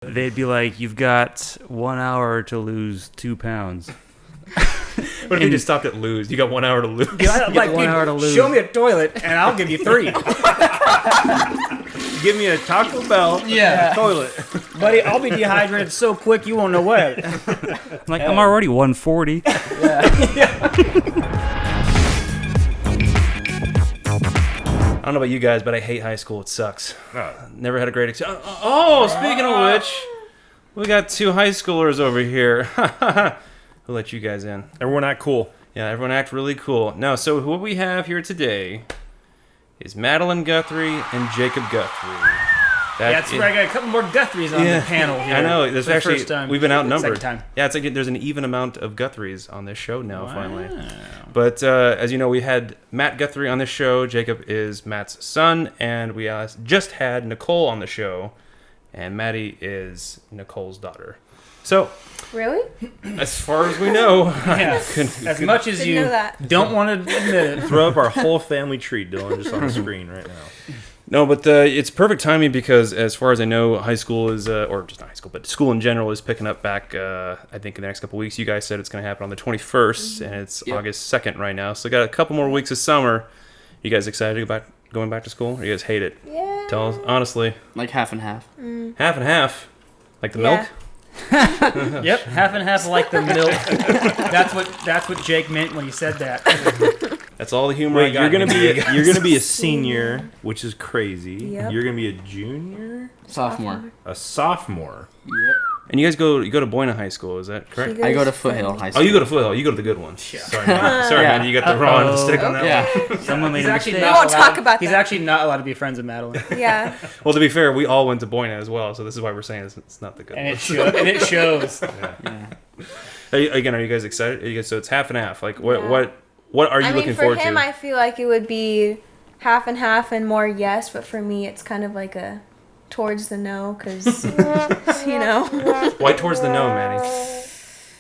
They'd be like, "You've got 1 hour to lose 2 pounds." What if you just stopped at lose? You got 1 hour to lose. Yeah, like, 1 hour to lose. Show me a toilet, and I'll give you 3. Give me a Taco Bell toilet. Buddy, I'll be dehydrated so quick you won't know what. Like, I'm already 140. I don't know about you guys, but I hate high school. It sucks. Never had a great experience. Oh, speaking of which, we got 2 high schoolers over here. Who let you guys in? Everyone act cool. Yeah, everyone act really cool. No, so who we have here today is Madeline Guthrie and Jacob Guthrie. That's right. I got a couple more Guthries on the panel here. I know. There's actually, first time. we've been outnumbered. Second time. Yeah, it's like there's an even amount of Guthries on this show now, finally. But as you know, we had Matt Guthrie on this show. Jacob is Matt's son. And we just had Nicole on the show. And Maddie is Nicole's daughter. So, Really? as far as we know, As much as Didn't you know that. don't want to admit it. Throw up our whole family tree, Dylan, just on the screen right now. No, but it's perfect timing because, as far as I know, high school is, or just not high school, but school in general is picking up back, I think, in the next couple of weeks. You guys said it's going to happen on the 21st, and it's August 2nd right now. So, got a couple more weeks of summer. You guys excited about going back to school, or you guys hate it? Yeah. Tell us, honestly. Like half and half. Half and half. Like the milk? Yep, half and half like the milk. That's what Jake meant when he said that. That's all the humor I Wait, got. you're gonna be a senior, which is crazy. Yep. You're gonna be a junior, Sophomore. a sophomore. Yep. And you guys you go to Buena High School, is that correct? I go to Foothill High Oh, School. you go to Foothill. You go to the good one. Yeah. Sorry, man, you got the wrong stick on that one. Yeah. Someone made a mistake. We won't talk about He's that. actually not allowed to be friends with Madeline. Yeah. Well, to be fair, we all went to Buena as well, so this is why we're saying it's not the good And one. it shows. Yeah. Are you guys excited? So it's half and half. Like, what are you looking forward for him, to? I feel like it would be half and half and more yes, but for me, it's kind of like a towards the no, because, you know. Why towards the no, Maddie?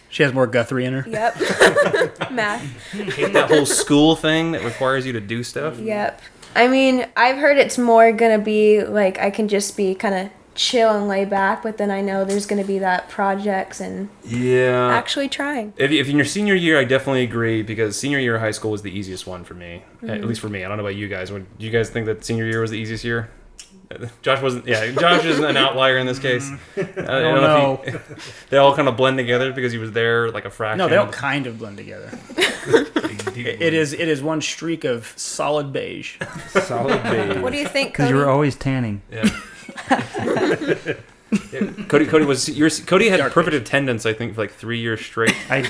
She has more Guthrie in her. Yep. Math. Hate that whole school thing that requires you to do stuff? Yep. I mean, I've heard it's more going to be like I can just be kind of chill and lay back, but then I know there's going to be that projects and Yeah. actually trying. If in your senior year, I definitely agree, because senior year of high school was the easiest one for me. At least for me. I don't know about you guys. Do you guys think that senior year was the easiest year? Josh wasn't. Yeah, Josh is an outlier in this case. I don't know. They all kind of blend together because he was there like a fraction. No, they don't kind of blend together. It is one streak of solid beige. Solid beige. What do you think, Because Cody? you were always tanning. Yeah. Cody had Dark perfect attendance, I think, for like 3 years straight. I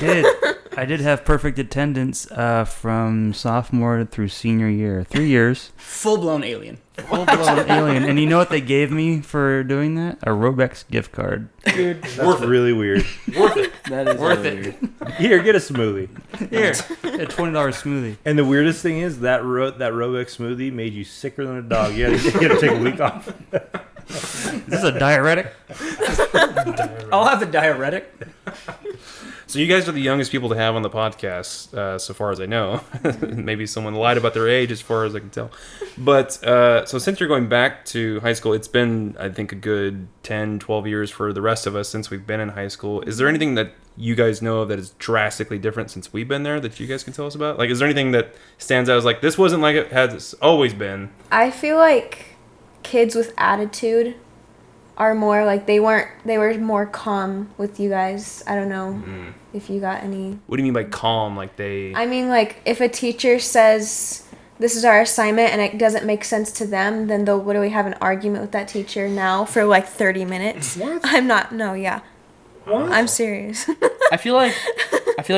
did have perfect attendance from sophomore through senior year. 3 years. Full-blown alien. Full-blown alien. And you know what they gave me for doing that? A Robex gift card. Dude, that's really weird. Worth it. That is Worth really it. weird. Here, get a smoothie. Here. A $20 smoothie. And the weirdest thing is that Robex smoothie made you sicker than a dog. You had to take a week off. Is this a diuretic? I'll have the diuretic. So you guys are the youngest people to have on the podcast, so far as I know. Maybe someone lied about their age, as far as I can tell. But so since you're going back to high school, it's been, I think, a good 10, 12 years for the rest of us since we've been in high school. Is there anything that you guys know of that is drastically different since we've been there that you guys can tell us about? Like, is there anything that stands out as like, this wasn't like it has always been? I feel like kids with attitude are more like they were more calm with you guys. I don't know if you got any. What do you mean by calm? Like they... I mean, like, if a teacher says this is our assignment and it doesn't make sense to them, then they'll literally have an argument with that teacher now for like 30 minutes. What? What? I'm serious. I feel like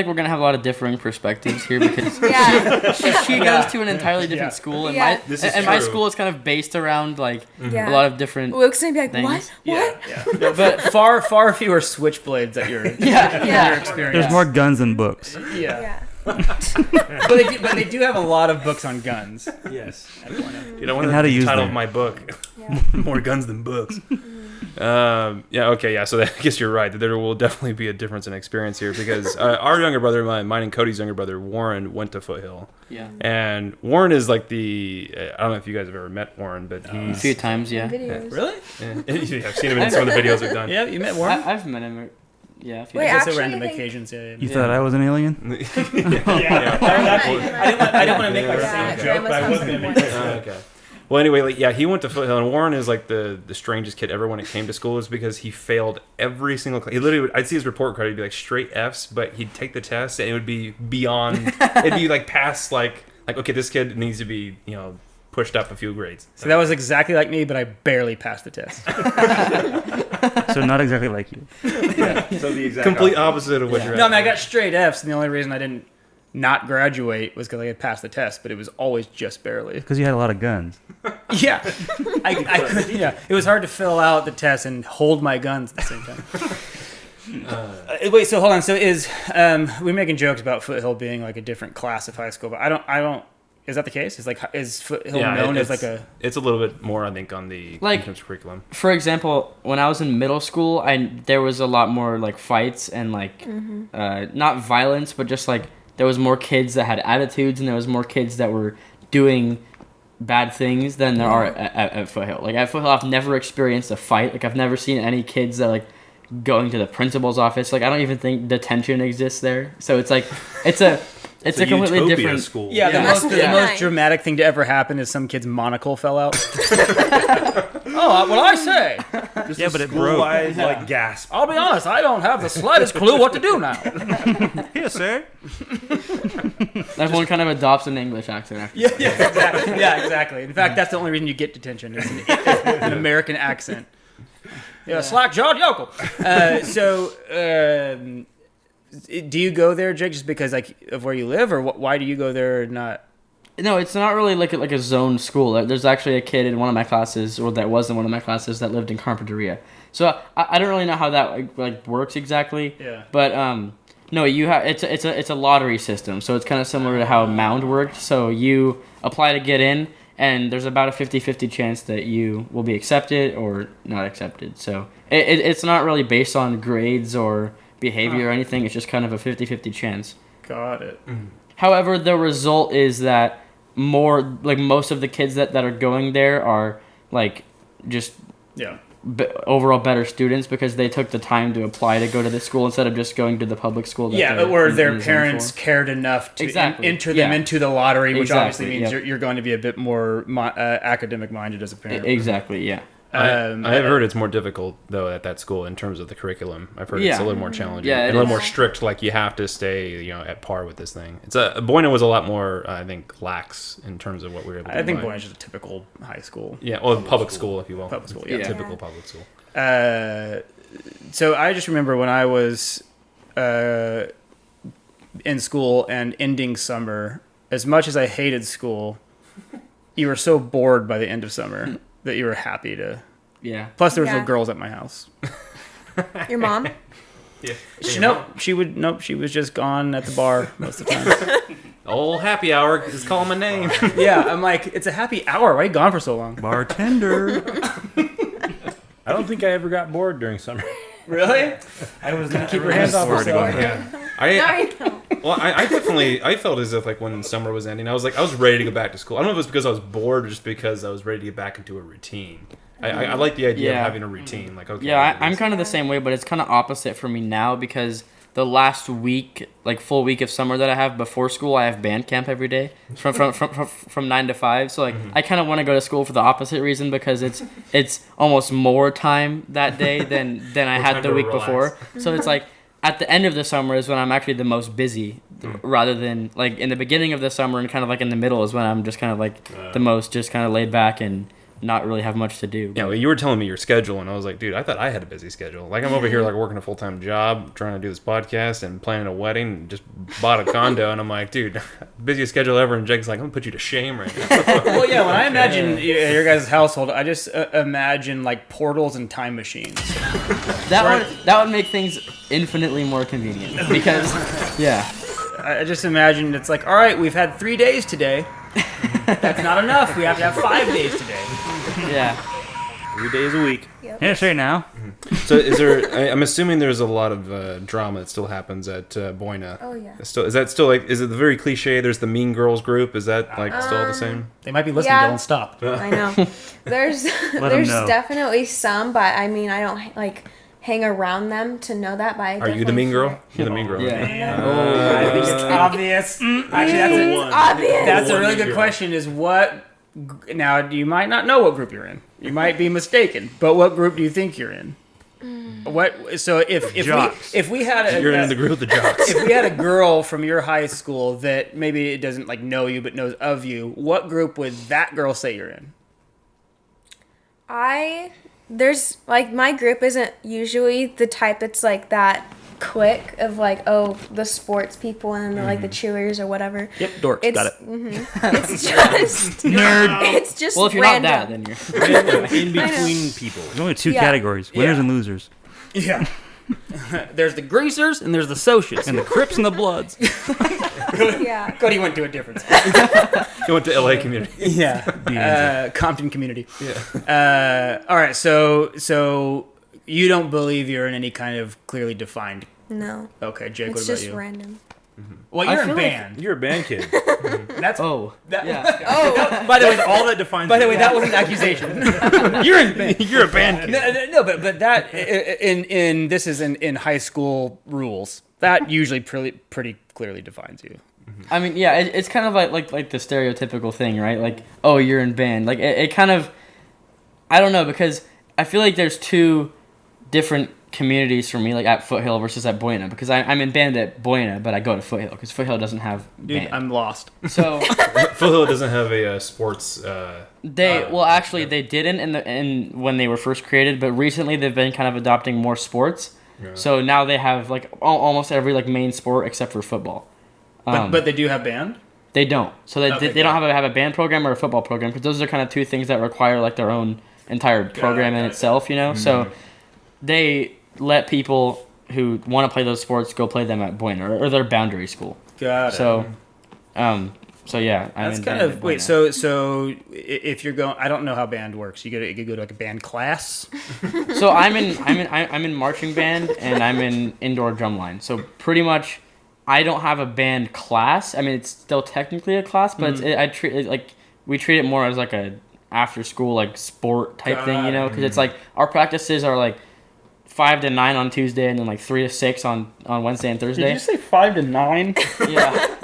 we're gonna have a lot of differing perspectives here because Yeah. she goes to an entirely different school, and Yeah. This is my true. school is kind of based around like Yeah. a lot of different. Luke's gonna be like, Things. what? What? But far fewer switchblades at your Yeah. experience. There's more guns than books. Yeah. Yeah. But they do have a lot of books on guns. Yes. You know, And how to use title them. of my book. Yeah. More guns than books. Yeah. Okay. Yeah. So I guess you're right. That there will definitely be a difference in experience here because our younger brother, mine and Cody's younger brother, Warren, went to Foothill. Yeah. And Warren is like the I don't know if you guys have ever met Warren, but A he's few times, yeah. Videos. Really? yeah, I've seen him in some of the videos we've done. Yeah, you met Warren? I've met him. Yeah, a few Wait, times. Just at actually, random I think- occasions, yeah. You thought I was an alien? Yeah. I didn't want to make like the Yeah, same joke, but I Grandma's wasn't going to house make in that. Okay. Well, anyway, like, yeah, he went to Foothill, and Warren is like the strangest kid ever when it came to school, is because he failed every single class. He literally, I'd see his report card, it'd be like straight Fs, but he'd take the test, and it would be beyond. It'd be like past like okay, this kid needs to be pushed up a few grades. So that was exactly like me, but I barely passed the test. So not exactly like you. So the exact complete opposite of what you're. No, I mean, I got straight Fs, and the only reason I didn't not graduate was because I had passed the test, but it was always just barely. Because you had a lot of guns. Yeah. I could, yeah. It was hard to fill out the test and hold my guns at the same time. Wait, so hold on. So we're making jokes about Foothill being like a different class of high school, but I don't. Is that the case? Is Foothill known as like a? It's a little bit more, I think, on the Like- in terms of curriculum. For example, when I was in middle school, there was a lot more like fights and like not violence, but just like there was more kids that had attitudes and there was more kids that were doing bad things than there are at Foothill. Like at Foothill, I've never experienced a fight. Like I've never seen any kids that like going to the principal's office. Like I don't even think detention exists there. So it's like it's a completely utopia different school. Yeah, the Must most be the most nice. dramatic thing to ever happen is some kid's monocle fell out. Oh, well, I say. Just Yeah, a but it broke. school-wide, like gasp. I'll be honest, I don't have the slightest clue what to do now. Here, sir. Everyone kind of adopts an English accent after. Yeah, exactly. Yeah, exactly. In fact, that's the only reason you get detention is an American accent. Yeah, slack jawed yokel. Do you go there, Jake, just because like of where you live, or why do you go there? Not. No, it's not really like a zone school. There's actually a kid in one of my classes, or that was in one of my classes, that lived in Carpinteria. So I don't really know how that like works exactly. Yeah. But no, you have it's a lottery system, so it's kind of similar to how Mound worked. So you apply to get in, and there's about a 50-50 chance that you will be accepted or not accepted. So it's not really based on grades or behavior or anything. It's just kind of a 50-50 chance. Got it. However, the result is that most of the kids that are going there are like just Yeah. overall better students because they took the time to apply to go to this school instead of just going to the public school. That Yeah, they're where in their the zone parents for. cared enough to Exactly. enter them Yeah. into the lottery, which obviously Exactly, means yep. you're going to be a bit more academic minded as a parent. Exactly, yeah. I have heard it's more difficult though at that school in terms of the curriculum. I've heard it's Yeah. a little more challenging, Yeah, it and a little is. more strict. Like you have to stay, at par with this thing. It's Buena was a lot more, I think, lax in terms of what we were able to. I think provide. Buena's just a typical high school. Yeah, well, public school, if you will. Public school, yeah, yeah. typical public school. So I just remember when I was in school and ending summer, as much as I hated school, you were so bored by the end of summer that you were happy to. Yeah. Plus, there was no Yeah. girls at my house. Your mom? Yeah. She was just gone at the bar most of the time. Old happy hour is calling my name. Yeah, I'm like, it's a happy hour. Why are you gone for so long? Bartender. I don't think I ever got bored during summer. Really? I was gonna keep your hands off Swear to yourself. God. Yeah. No. Well, I definitely felt as if like when summer was ending, I was ready to go back to school. I don't know if it was because I was bored or just because I was ready to get back into a routine. I like the idea of Yeah. having a routine. Like, okay. Yeah, I'm kind of the same way, but it's kind of opposite for me now because the last week, like full week of summer that I have before school, I have band camp every day from 9 to 5. So like I kind of want to go to school for the opposite reason because it's almost more time that day than I More had time the to week relax. before. So it's like at the end of the summer is when I'm actually the most busy, rather than like in the beginning of the summer and kind of like in the middle is when I'm just kind of like the most just kind of laid back and not really have much to do. Yeah, well, you were telling me your schedule, and I was like, dude, I thought I had a busy schedule. Like, I'm over here, like, working a full-time job, trying to do this podcast, and planning a wedding, and just bought a condo, and I'm like, dude, busiest schedule ever, and Jake's like, I'm gonna put you to shame right now. Well, yeah. When I imagine your guys' household, I just imagine like portals and time machines. That would make things infinitely more convenient because yeah. I just imagine it's like, all right, we've had 3 days today. That's not enough. We have to have 5 days today. Yeah. 3 days a week. Yep. Yeah, straight now. So is there? I'm assuming there's a lot of drama that still happens at Buena. Oh yeah. Is that still like? Is it the very cliche? There's the Mean Girls group. Is that like still the same? They might be listening. Yeah. Don't stop. I know. There's 'em there's know. definitely some, but I mean I don't like hang around them to know that. But I Are you the definitely mean girl? feel it. You're the mean girl. Yeah. I think it's obvious. Actually, It's obvious. that's a One really good girl. question. Is what now? You might not know what group you're in. You might be mistaken. But what group do you think you're in? What? So if Jocks. we had a You're in the group of the jocks. if we had a girl from your high school that maybe it doesn't like know you but knows of you, what group would that girl say you're in? There's like my group isn't usually the type that's like that quick of like the sports people and the, like the cheerleaders or whatever. Yep, dorks. It's Got it. It's just Nerd. It's just Well, if you're random. not that, then you're. In between people. There's only two Yeah. categories: winners Yeah. and losers, Yeah. There's the greasers and there's the socials. and the Crips and the Bloods. Yeah. Cody went to a different school. Go into LA community. Yeah. Compton community. Yeah. All right. So you don't believe you're in any kind of clearly defined. No. Okay, Jake. It's what about just you? random. Well, I you're in feel like- band. You're a band kid. That's Oh. that. Yeah. Oh. By the way, All that defines by the you. way, that was an accusation. You're in band. You're a band kid. No, but that in this is in high school rules. That usually pretty clearly defines you. I mean, yeah, it's kind of like the stereotypical thing, right? Like, oh, you're in band. Like, it kind of, I don't know, because I feel like there's two different communities for me, like at Foothill versus at Buena, because I'm in band at Buena, but I go to Foothill because Foothill doesn't have Dude, band. I'm lost. So Foothill doesn't have a sports. actually they didn't in when they were first created, but recently they've been kind of adopting more sports. Yeah. So now they have like almost every like main sport except for football. But they do have band. They don't. So Okay, they don't have a band program or a football program because those are kind of two things that require like their own entire program in got it. itself, you know? So they let people who want to play those sports go play them at Buena or their boundary school. Got it. So yeah, That's in kind band at of Buena. wait. So if you're going, I don't know how band works. You could go to like a band class. So I'm in marching band and I'm in indoor drumline. So pretty much, I don't have a band class. I mean, it's still technically a class, but I treat it like we treat it more as like a after school like sport type thing, you know? Because it's like our practices are like 5 to 9 on Tuesday and then like 3 to 6 on Wednesday and Thursday. Did you say 5 to 9? Yeah.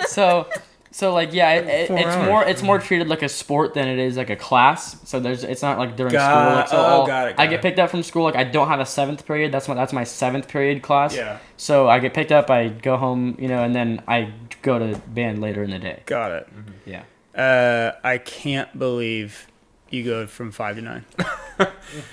So like yeah, it's more treated like a sport than it is like a class. So it's not like during school. Like, so got it. I get picked up from school. Like I don't have a 7th period. That's my 7th period class. Yeah. So I get picked up. I go home, you know, and then I go to band later in the day. Got it. Yeah. I can't believe you go from 5 to 9.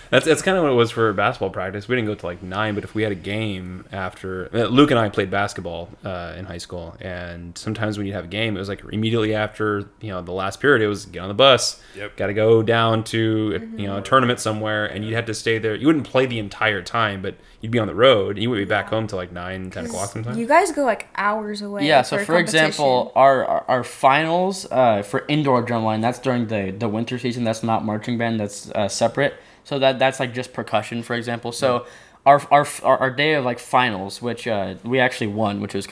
That's kind of what it was for basketball practice. We didn't go to like 9, but if we had a game after, Luke and I played basketball in high school, and sometimes when you'd have a game, it was like immediately after the last period. It was get on the bus, got to go down to a tournament somewhere, and you'd have to stay there. You wouldn't play the entire time, but you'd be on the road, and you would be back home till like 9, 10 o'clock sometimes. You guys go like hours away. Yeah. So a for example, competition. our finals for indoor drumline, that's during the winter season. That's not marching band. That's separate. So that's like just percussion, for example. So our day of like finals, which we actually won, which was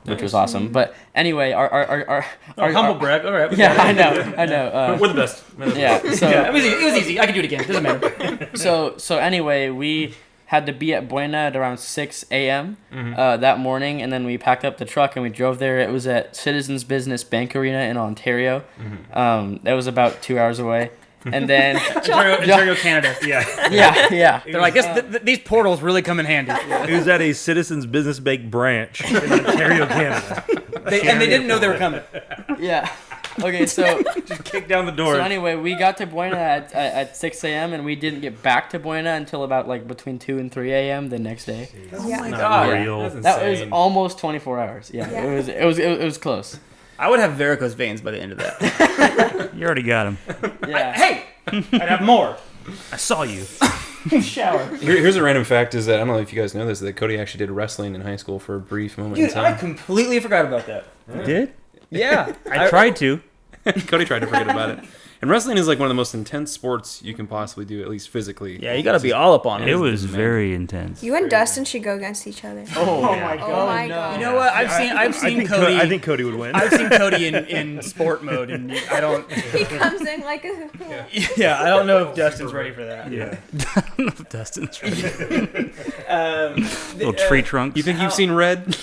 was awesome. But anyway, our humble brag. All right. Yeah, I know. We're the best. Yeah. So Yeah, it was easy. I could do it again. Doesn't matter. so anyway, we had to be at Buena at around 6 a.m. That morning, and then we packed up the truck and we drove there. It was at Citizens Business Bank Arena in Ontario. That was about 2 hours away. And then Ontario, Canada. Yeah. yeah. They're like, these portals really come in handy. It was at a Citizens Business Bank branch in Ontario, Canada. And they didn't know they were coming. Yeah. Okay, so Just kick down the door. so anyway, we got to Buena at 6 a.m. and we didn't get back to Buena until about like between 2 and 3 a.m. the next day. Oh my Not god. real. That's That was insane. almost 24 hours. Yeah. Yeah. It was close. I would have varicose veins by the end of that. You already got him. Yeah. Hey, I'd have more. I saw you. Shower. Here's a random fact: is that I don't know if you guys know this, that Cody actually did wrestling in high school for a brief moment Dude, in I time. completely forgot about that. You did? Yeah. I tried to. Cody tried to forget about it. And wrestling is like one of the most intense sports you can possibly do, at least physically. Yeah, you got to be all up on it. It was very intense. You and Dustin should go against each other. Oh my Oh my god. You know what? I've seen Cody. I think Cody would win. I've seen Cody in sport mode, and I don't. He comes in like a. Yeah, I don't know if Dustin's ready for that. Yeah. Dustin's Um, little tree trunks. You think you've seen Red?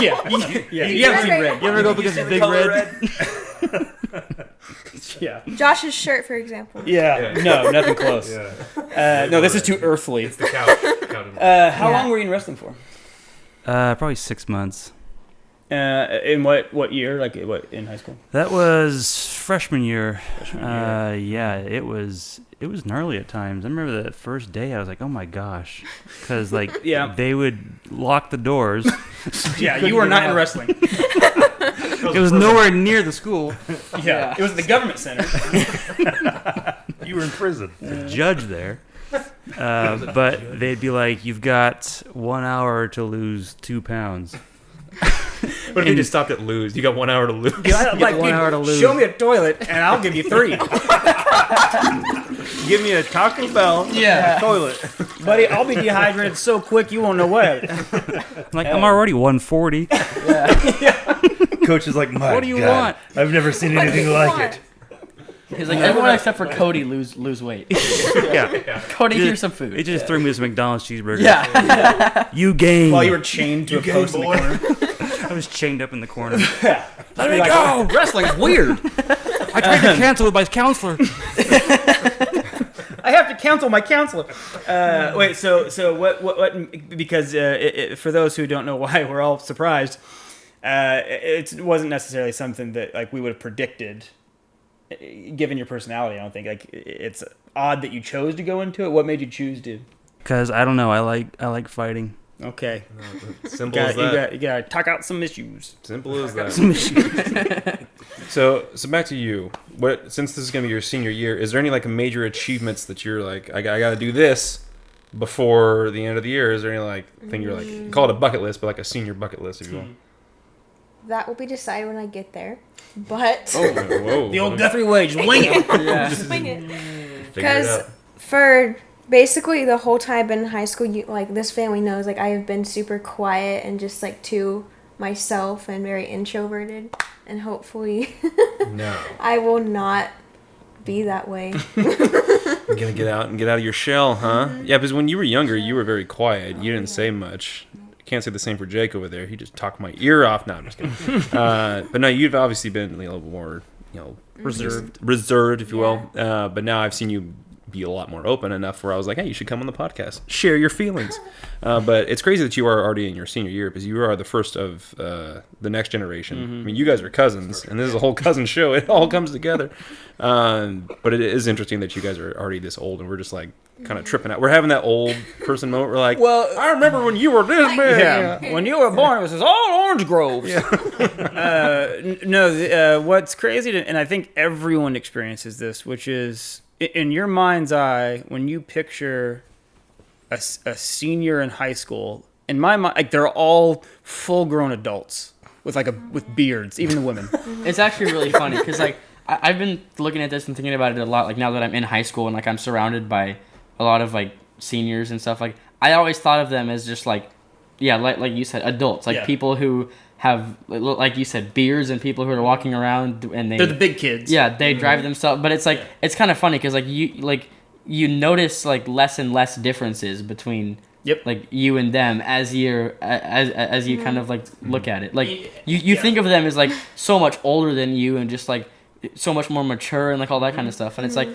yeah. You haven't seen Red. You ever go up against Big Red? Yeah. Josh's shirt, for example. Yeah. No, nothing close. No, this is too earthly. It's the couch. How long were you in wrestling for? Probably 6 months. In what year? Like what in high school? That was freshman year. Yeah, it was gnarly at times. I remember the first day I was like, oh my gosh, because like they would lock the doors. Yeah, you were not in wrestling. It was nowhere near the school. Yeah, it was the government center. You were in prison. The judge there. But they'd be like, you've got 1 hour to lose 2 pounds. What if you just stopped at lose? You got 1 hour to lose. Like, 1 hour to lose. Show me a toilet, and I'll give you 3. Give me a Taco Bell. Yeah. Toilet. Buddy, I'll be dehydrated so quick you won't know what. I'm already 140. Coach is like, my What do you God, want? I've never seen anything like it. He's like, everyone except for Cody lose weight. Yeah. Cody, here's some food. It just threw me this McDonald's cheeseburger. Yeah. You gained. While you were chained to a post in the corner. I was chained up in the corner. Let me go! Wrestling's weird. I tried to cancel with my counselor. I have to cancel my counselor. Wait, so what because for those who don't know why we're all surprised, it wasn't necessarily something that like we would have predicted, given your personality. I don't think like it's odd that you chose to go into it. What made you choose to? Because I don't know. I like fighting. Okay. Simple as that. You gotta talk out some issues. Simple as that. So back to you. Since this is gonna be your senior year, is there any like major achievements that you're like, I gotta do this before the end of the year? Is there any like thing you're like, call it a bucket list, but like a senior bucket list, if you will? That will be decided when I get there. But Whoa. The old Guthrie way, just wing it. Yeah. swing it. Figure it Because out. for basically the whole time I've been in high school, like this family knows, like I have been super quiet and just like to myself and very introverted. And hopefully, No. I will not be that way. You're gonna get out of your shell, huh? Yeah, because when you were younger, you were very quiet. You didn't say much. Can't say the same for Jake over there. He just talked my ear off. No, I'm just kidding. But no, you've obviously been a little more, reserved, if you will. But now I've seen you be a lot more open enough where I was like, hey, you should come on the podcast, share your feelings. But it's crazy that you are already in your senior year because you are the first of the next generation. I mean, you guys are cousins, and this is a whole cousin show. It all comes together. But it is interesting that you guys are already this old, and we're just like kind of tripping out. We're having that old person moment. We're like, Well, I remember when you were this big. yeah. When you were born, it was all orange groves. What's crazy, and I think everyone experiences this, which is in your mind's eye, when you picture a senior in high school, in my mind, like they're all full-grown adults with beards, even the women. It's actually really funny because like I've been looking at this and thinking about it a lot. Like now that I'm in high school and like I'm surrounded by a lot of like seniors and stuff, like I always thought of them as just like like you said, adults, like people who have, like you said, beards, and people who are walking around and They're the big kids. Yeah, they drive themselves. But it's like it's kind of funny because like you notice like less and less differences between like you and them as you kind of like look at it. Like you think of them as like so much older than you and just like so much more mature and like all that kind of stuff. And it's like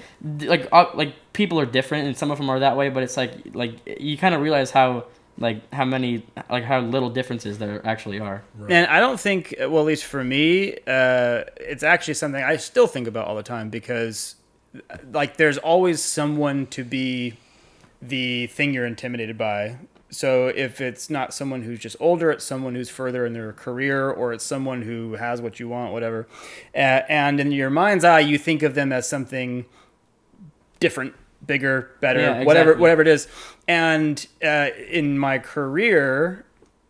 people are different and some of them are that way, but it's like you kind of realize how little differences there actually are. Right. And I don't think, well, at least for me, it's actually something I still think about all the time because like there's always someone to be the thing you're intimidated by. So if it's not someone who's just older, it's someone who's further in their career, or it's someone who has what you want, whatever. And in your mind's eye, you think of them as something different, bigger, better, whatever it is. And in my career,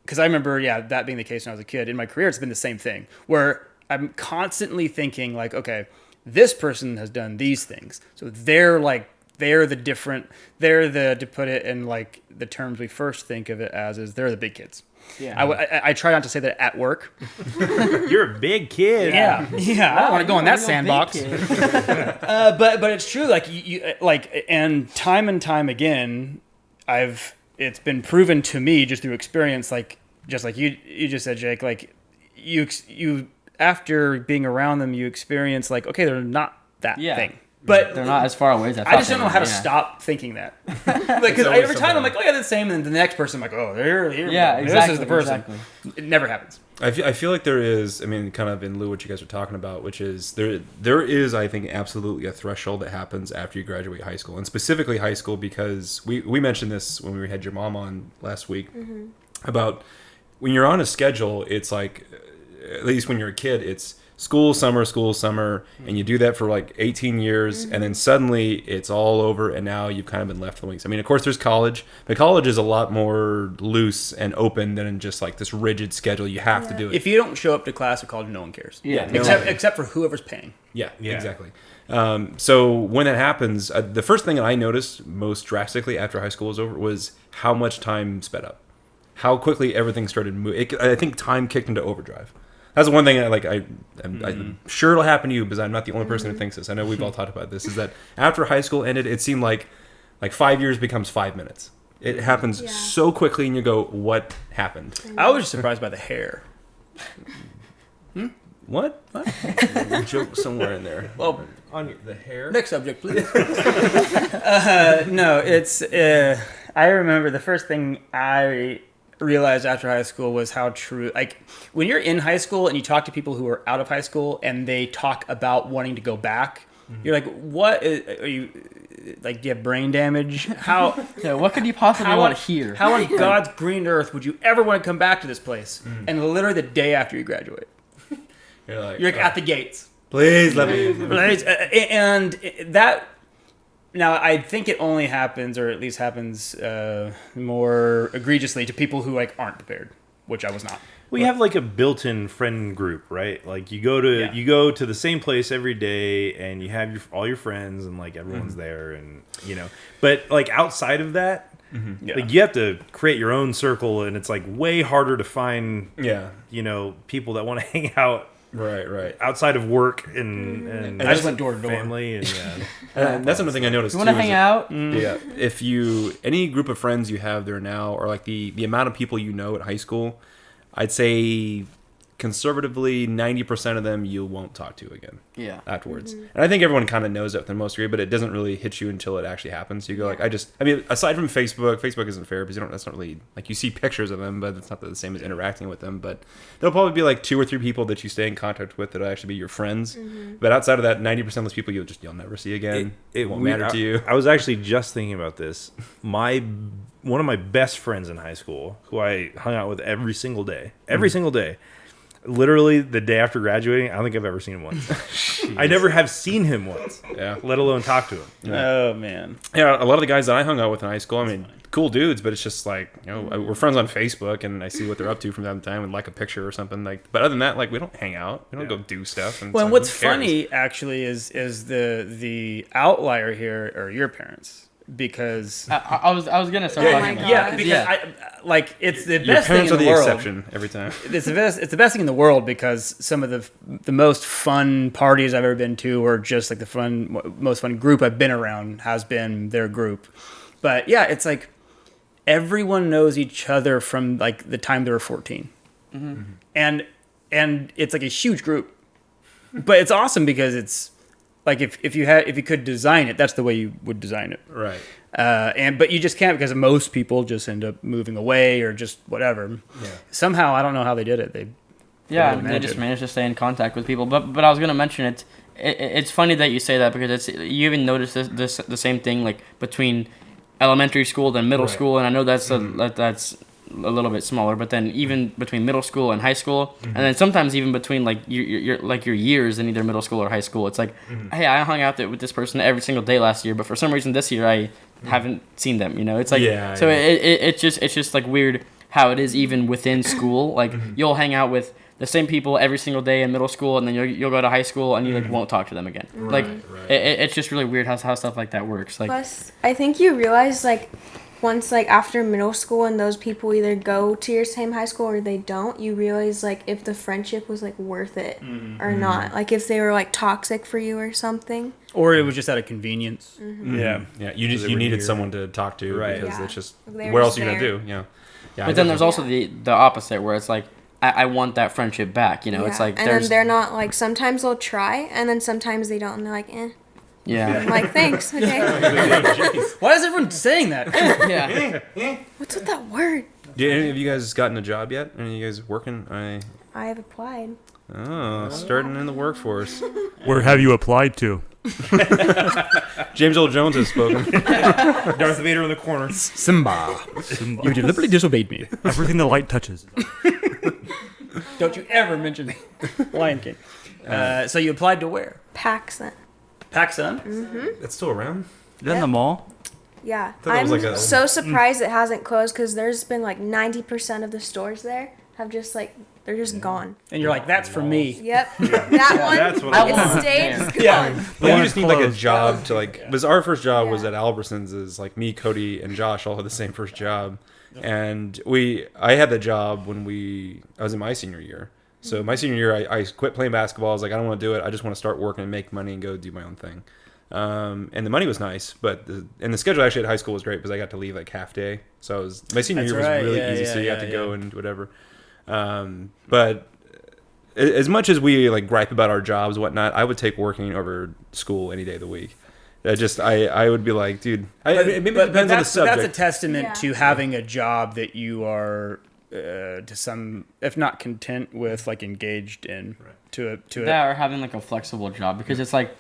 because I remember, that being the case when I was a kid, in my career, it's been the same thing, where I'm constantly thinking like, okay, this person has done these things. So they're to put it in like the terms we first think of it as, is they're the big kids. Yeah. I try not to say that at work. You're a big kid. Yeah. I don't want to go in that sandbox. But it's true. Like you and time again, it's been proven to me just through experience. Like just like you just said, Jake. Like you after being around them, you experience like, okay, they're not that thing. But they're not as far away as I thought. I just don't know how to stop thinking that. Because every time I'm like, oh yeah, they're the same, and the next person I'm like, oh, they're here. Yeah, exactly. This is the person. Exactly. It never happens. I feel like there is, I mean, kind of in lieu of what you guys are talking about, which is there is, I think, absolutely a threshold that happens after you graduate high school, and specifically high school, because we mentioned this when we had your mom on last week about when you're on a schedule. It's like, at least when you're a kid, it's school, summer, and you do that for like 18 years, and then suddenly it's all over, and now you've kind of been left to the wings. I mean, of course, there's college, but college is a lot more loose and open than just like this rigid schedule. You have to do it. If you don't show up to class or college, no one cares. Yeah. Except for whoever's paying. Yeah, exactly. So when that happens, the first thing that I noticed most drastically after high school was over was how much time sped up, how quickly everything started moving. I think time kicked into overdrive. That's the one thing I'm sure it'll happen to you, because I'm not the only person who thinks this. I know we've all talked about this, is that after high school ended, it seemed like 5 years becomes 5 minutes. It happens so quickly, and you go, what happened? I was just surprised by the hair. What? Joke somewhere in there. Well, on the hair? next subject, please. No, it's... I remember the first thing I realized after high school was how true, like when you're in high school and you talk to people who are out of high school and they talk about wanting to go back, you're like, what are you, like, do you have brain damage? How what could you possibly want here? How on God's green earth would you ever want to come back to this place? And literally the day after you graduate, you're like at the gates, please let me. And that, now, I think it only happens, or at least happens more egregiously, to people who like aren't prepared, which I was not. We have like a built-in friend group, right? Like you go to the same place every day, and you have all your friends, and like everyone's there, and But like outside of that, like you have to create your own circle, and it's like way harder to find, people that want to hang out. Right. Outside of work and I just went door to door. Family and and that's another thing I noticed. You want to hang out? Yeah. If any group of friends you have there now, or like the amount of people you know at high school, I'd say conservatively 90% of them you won't talk to again. Yeah. Afterwards, and I think everyone kind of knows that for the most degree, but it doesn't really hit you until it actually happens. You go like, aside from Facebook isn't fair because that's not really, like, you see pictures of them, but it's not the same as interacting with them. But there'll probably be like 2 or 3 people that you stay in contact with that'll actually be your friends. But outside of that, 90% of those people you'll never see again. It won't matter to you. I was actually just thinking about this. One of my best friends in high school, who I hung out with every single day. Literally the day after graduating, I don't think I've ever seen him once. I never have seen him once, let alone talk to him. Yeah. Oh, man. Yeah, a lot of the guys that I hung out with in high school, I mean, cool dudes, but it's just like, we're friends on Facebook, and I see what they're up to from time to time and like a picture or something. Like, but other than that, like, we don't hang out. We don't go do stuff. And well, and what's funny, actually, is the outlier here are your parents. Because I was gonna start talking about because it's the your best thing in the world. Your parents are the exception every time. It's the best thing in the world, because some of the most fun parties I've ever been to, or just like the most fun group I've been around, has been their group. But yeah, it's like everyone knows each other from like the time they were 14, and it's like a huge group. But it's awesome because it's like if you could design it, that's the way you would design it. Right. But you just can't, because most people just end up moving away or just whatever. Yeah. Somehow, I don't know how they did it. They just managed to stay in contact with people. But I was gonna mention it's funny that you say that, because you even notice this the same thing, like between elementary school then middle school, and I know that's that's a little bit smaller, but then even between middle school and high school, and then sometimes even between like your years in either middle school or high school, it's like, hey, I hung out with this person every single day last year, but for some reason this year I haven't seen them. It's like it's just like weird how it is even within school. Like you'll hang out with the same people every single day in middle school, and then you'll go to high school and you like won't talk to them again. Right, Like right. it's just really weird how stuff like that works. Like Plus, I think you realize like once like after middle school and those people either go to your same high school or they don't, you realize like if the friendship was like worth it or not. Like if they were like toxic for you or something. Or it was just out of convenience. Yeah. Yeah, you they you were needed near. someone to talk to, Right. because Yeah. it's just They were where else just are you gonna there. do? Yeah, I but then there's definitely- also the opposite where it's like I want that friendship back. You know, it's Yeah. like and there's then they're not like sometimes they'll try and then sometimes they don't and they're like I'm yeah. like thanks, okay. Why is everyone saying that? Yeah. What's with that word? Did any of you guys gotten a job yet? Any of you guys working? I have applied. Starting in the workforce. Where have you applied to? James Earl Jones has spoken. Darth Vader in the corner. Simba. You deliberately disobeyed me. Everything the light touches. Don't you ever mention Lion King. So you applied to where? PacSun. PacSun? It's still around. Is that in the mall? Yeah. thought that I'm was like a- so surprised it hasn't closed because there's been like 90% of the stores there have just like they're just gone. And you're like, that's for me. Yep. That one. That's what I It want. stayed. Yeah. It's gone. Yeah. Well, you one just need like a closed. job to like. Because our first job was Yeah. at Albertsons. Is like me, Cody, and Josh all had the same first job, and I had the job when I was in my senior year. So my senior year, I quit playing basketball. I was like, I don't want to do it. I just want to start working and make money and go do my own thing. And the money was nice, but the schedule actually at high school was great because I got to leave like half day. So my senior That's year was right. really Yeah, easy. yeah, So you got to yeah, go yeah. and whatever. But as much as we like gripe about our jobs and whatnot, I would take working over school any day of the week. I would be like, dude, maybe it depends on the that's a subject. testament Yeah. to having a job that you are to some, if not content with, like engaged in. To it. That or having like a flexible job, because it's like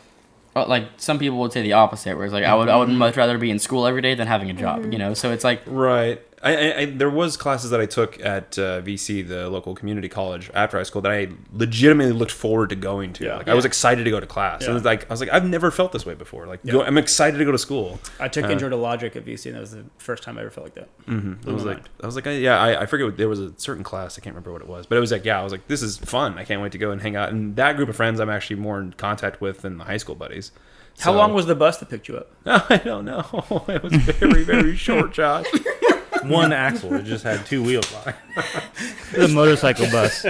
some people would say the opposite, where it's like I would much rather be in school every day than having a job, you know. So it's like Right. I there was classes that I took at VC, the local community college, after high school that I legitimately looked forward to going to. Yeah. Like I was excited to go to class. Yeah. And I was like, I've never felt this way before. Like Yeah. I'm excited to go to school. I took Intro to Logic at VC, and that was the first time I ever felt like that. I was my like, mind. I forget. There was a certain class, I can't remember what it was, but it was like, I was like, this is fun. I can't wait to go and hang out. And that group of friends, I'm actually more in contact with than the high school buddies. How long was the bus that picked you up? I don't know. It was very, very short, Josh. One axle. It just had two wheels on it. The motorcycle bus.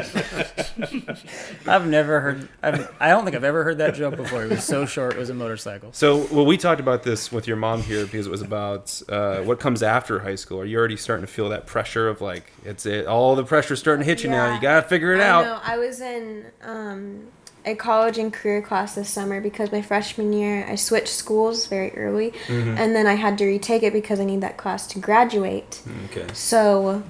I've never heard. I don't think I've ever heard that joke before. It was so short. It was a motorcycle. So, well, we talked about this with your mom here because it was about what comes after high school. Are you already starting to feel that pressure of like all the pressure's starting to hit you now? Yeah. You gotta figure it I out. know. I was in a college and career class this summer because my freshman year I switched schools very early, and then I had to retake it because I need that class to graduate. Okay. So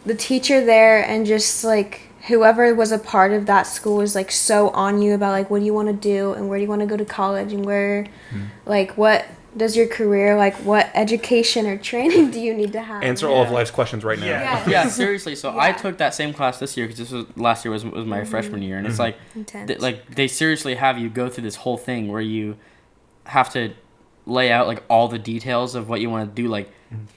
the teacher there and just like whoever was a part of that school was like so on you about like what do you want to do and where do you want to go to college and where like what does your career like what education or training do you need to have. Answer all of life's questions right now. Yeah. yeah, seriously. So I Yeah. took that same class this year because last year was my freshman year, and it's like Intense. they seriously have you go through this whole thing where you have to lay out like all the details of what you want to do, like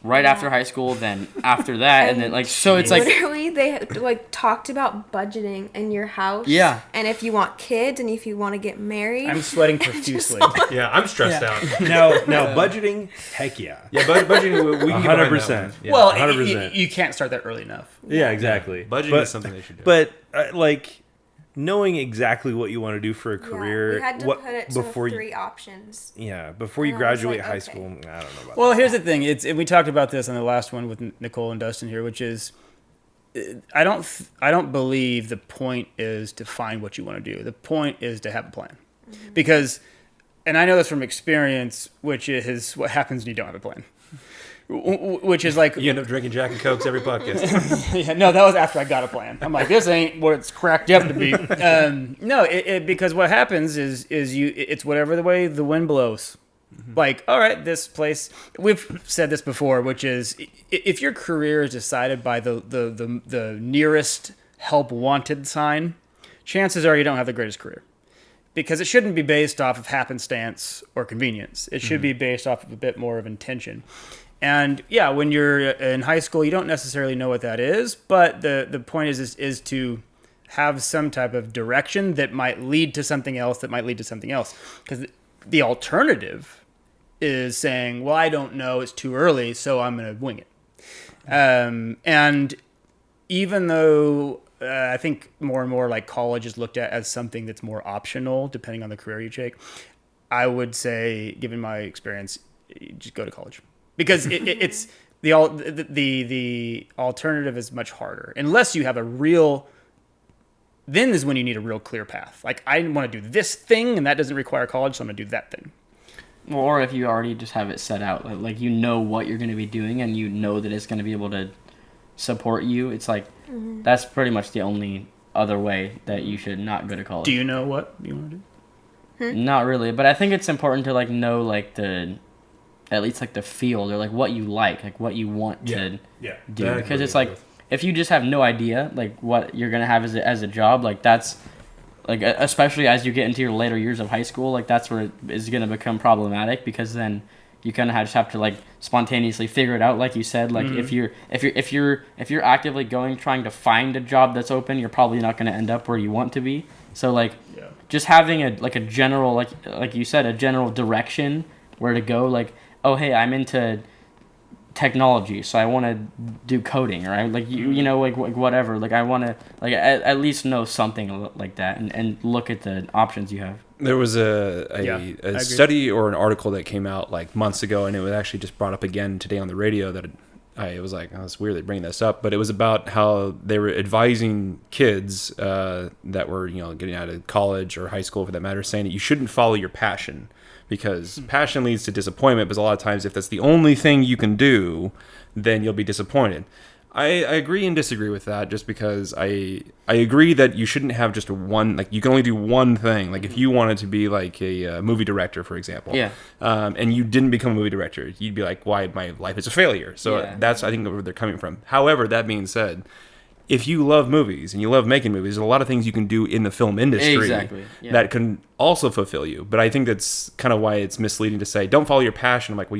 right after high school, then after that, and then like so it's like literally they like talked about budgeting in your house. Yeah. And if you want kids and if you want to get married. I'm sweating profusely. Yeah, I'm stressed out. Now budgeting, heck yeah. Yeah, budgeting, we can get behind that 100%. one. Yeah. Well, 100%. you can't start that early enough. Yeah, exactly. Budgeting is something they should do. But like knowing exactly what you want to do for a Yeah, career, we had to what put it to before three options. before you And I was graduate like, high okay. school, I don't know about Well, here's the thing. And we talked about this on the last one with Nicole and Dustin here, which is I don't believe the point is to find what you want to do. The point is to have a plan, because, and I know this from experience, which is what happens when you don't have a plan. Which is like You end up drinking Jack and Cokes every podcast. yeah, no, that was after I got a plan. I'm like, this ain't what it's cracked up to be. No, because what happens is it's whatever the way the wind blows. Like, all right, this place. We've said this before, which is if your career is decided by the nearest help wanted sign, chances are you don't have the greatest career. Because it shouldn't be based off of happenstance or convenience. It should be based off of a bit more of intention. And yeah, when you're in high school, you don't necessarily know what that is, but the point is to have some type of direction that might lead to something else, because the alternative is saying, well, I don't know, it's too early, so I'm going to wing it. And even though I think more and more like college is looked at as something that's more optional depending on the career you take, I would say, given my experience, just go to college, because it's the alternative is much harder unless you have a real. Then is when you need a real clear path. Like, I want to do this thing, and that doesn't require college, so I'm going to do that thing. Well, or if you already just have it set out, like you know what you're going to be doing, and you know that it's going to be able to support you. It's like that's pretty much the only other way that you should not go to college. Do you know what you want to do? Not really, but I think it's important to like know like at least like the field, or like what you like what you want to do, because it's like if you just have no idea like what you're gonna have as a job, like that's like, especially as you get into your later years of high school, like that's where it is gonna become problematic, because then you kind of just have to like spontaneously figure it out, like you said. Like if you're actively trying to find a job that's open, you're probably not gonna end up where you want to be. So like just having a general like you said, a general direction where to go, like, oh hey, I'm into technology, so I want to do coding, or I like you know like whatever, like I want to like at least know something like that, and look at the options you have. There was a study or an article that came out like months ago, and it was actually just brought up again today on the radio, that I was like, oh, it's weird they bring this up, but it was about how they were advising kids that were, you know, getting out of college or high school for that matter, saying that you shouldn't follow your passion, because passion leads to disappointment. Because a lot of times, if that's the only thing you can do, then you'll be disappointed. I agree and disagree with that, just because I agree that you shouldn't have just one, like you can only do one thing. Like if you wanted to be like a movie director, for example, and you didn't become a movie director, you'd be like, why, my life is a failure. So that's, I think, where they're coming from. However, that being said, if you love movies and you love making movies, there's a lot of things you can do in the film industry that can also fulfill you. But I think that's kind of why it's misleading to say, don't follow your passion. I'm like, well, do